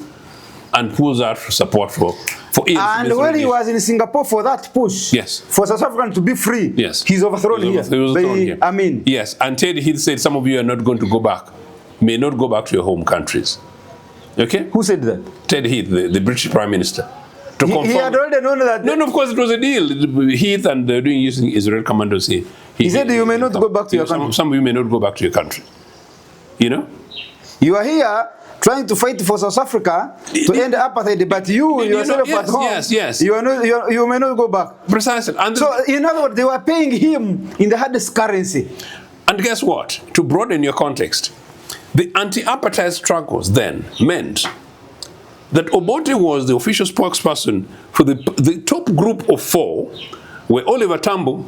and pulls out support for ANC. And when he was in Singapore for that push, yes, for South African to be free, yes, he's overthrown here. He was overthrown here. I mean, yes, and Ted Heath said some of you are not going to go back, may not go back to your home countries. Okay? Who said that? Ted Heath, the British Prime Minister. To confirm. He had already known that. No, of course it was a deal. Heath and using Israel commandos here. He said you may not go back to your country. Some of you may not go back to your country. You know? You are here trying to fight for South Africa to end apartheid, but you yourself at home, yes. You may not go back. Precisely. And so, in other words, they were paying him in the hardest currency. And guess what? To broaden your context, the anti-apartheid struggles then meant that Obote was the official spokesperson for the top group of 4, where Oliver Tambo,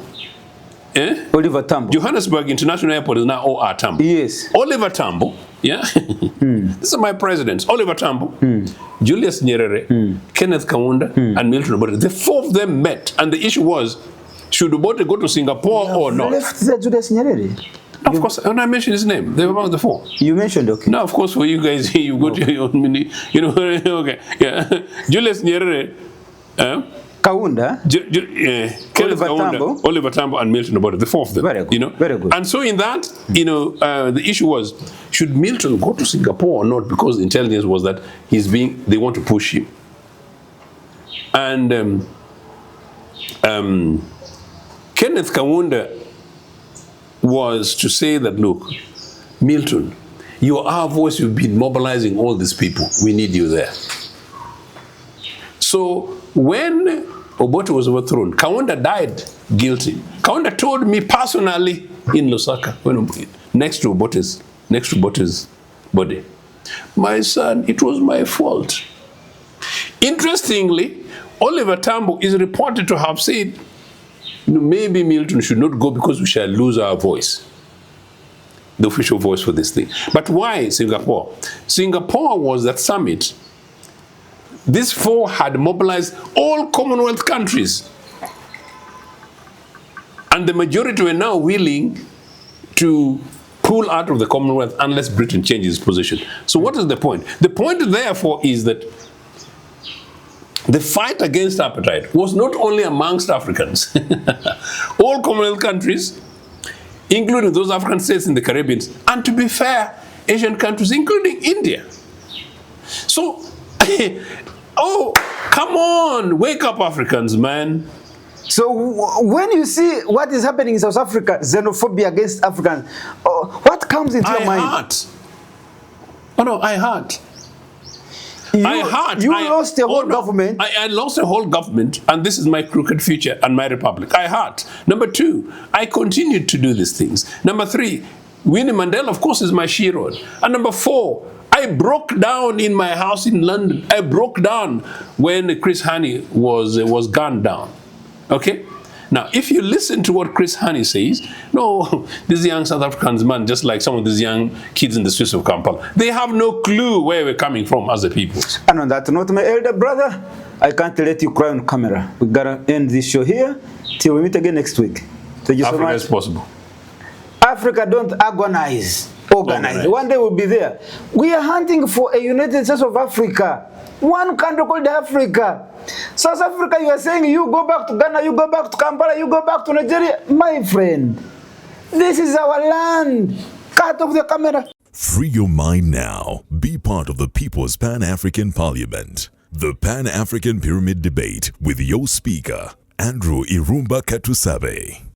Oliver Tambo. Johannesburg International Airport is now OR Tambo. Yes. Oliver Tambo, yeah? These are my presidents. Oliver Tambo, Julius Nyerere, Kenneth Kaunda, and Milton Obote. The 4 of them met, and the issue was, should Obote go to Singapore or not? Left Julius Nyerere. Of course, when I mentioned his name, they were among the 4. You mentioned, okay. No, of course, for you guys, you go to your own mini, you know, okay, yeah. Julius Nyerere, Kaunda, Kenneth Kaunda, Oliver Tambo, and Milton Obote, the 4 of them. Very good, you know? very good. And so in that, you know, the issue was, should Milton go to Singapore or not? Because the intelligence was that they want to push him. And Kenneth Kaunda was to say that, look, Milton, you are our voice, you've been mobilizing all these people. We need you there. So when Obote was overthrown, Kaunda died guilty. Kaunda told me personally in Lusaka, next to Obote's body, my son, it was my fault. Interestingly, Oliver Tambo is reported to have said, maybe Milton should not go because we shall lose our voice, the official voice for this thing. But why Singapore? Singapore was that summit. These 4 had mobilized all Commonwealth countries. And the majority were now willing to pull out of the Commonwealth unless Britain changes its position. So what is the point? The point, therefore, is that the fight against apartheid was not only amongst Africans. All Commonwealth countries, including those African states in the Caribbean, and to be fair, Asian countries, including India. So, oh, come on, wake up, Africans, man. So when you see what is happening in South Africa, xenophobia against Africans, what comes into your mind? I hurt. Oh no, I hurt. You lost a whole government. I lost a whole government, and this is my crooked future and my republic. I hurt. Number 2, I continued to do these things. Number 3, Winnie Mandela, of course, is my hero. And number 4, I broke down in my house in London. I broke down when Chris Hani was gunned down. Okay? Now, if you listen to what Chris Hani says, no, these young South Africans, man, just like some of these young kids in the streets of Kampala, they have no clue where we're coming from as a people. And on that note, my elder brother, I can't let you cry on camera. We gotta end this show here till we meet again next week. Thank you so much. Africa is possible. Africa, don't agonize. Organize. One day we'll be there. We are hunting for a United States of Africa. One country called Africa. South Africa, you are saying you go back to Ghana, you go back to Kampala, you go back to Nigeria. My friend, this is our land. Cut off the camera. Free your mind now. Be part of the People's Pan-African Parliament. The Pan-African Pyramid Debate with your speaker, Andrew Irumba Katusabe.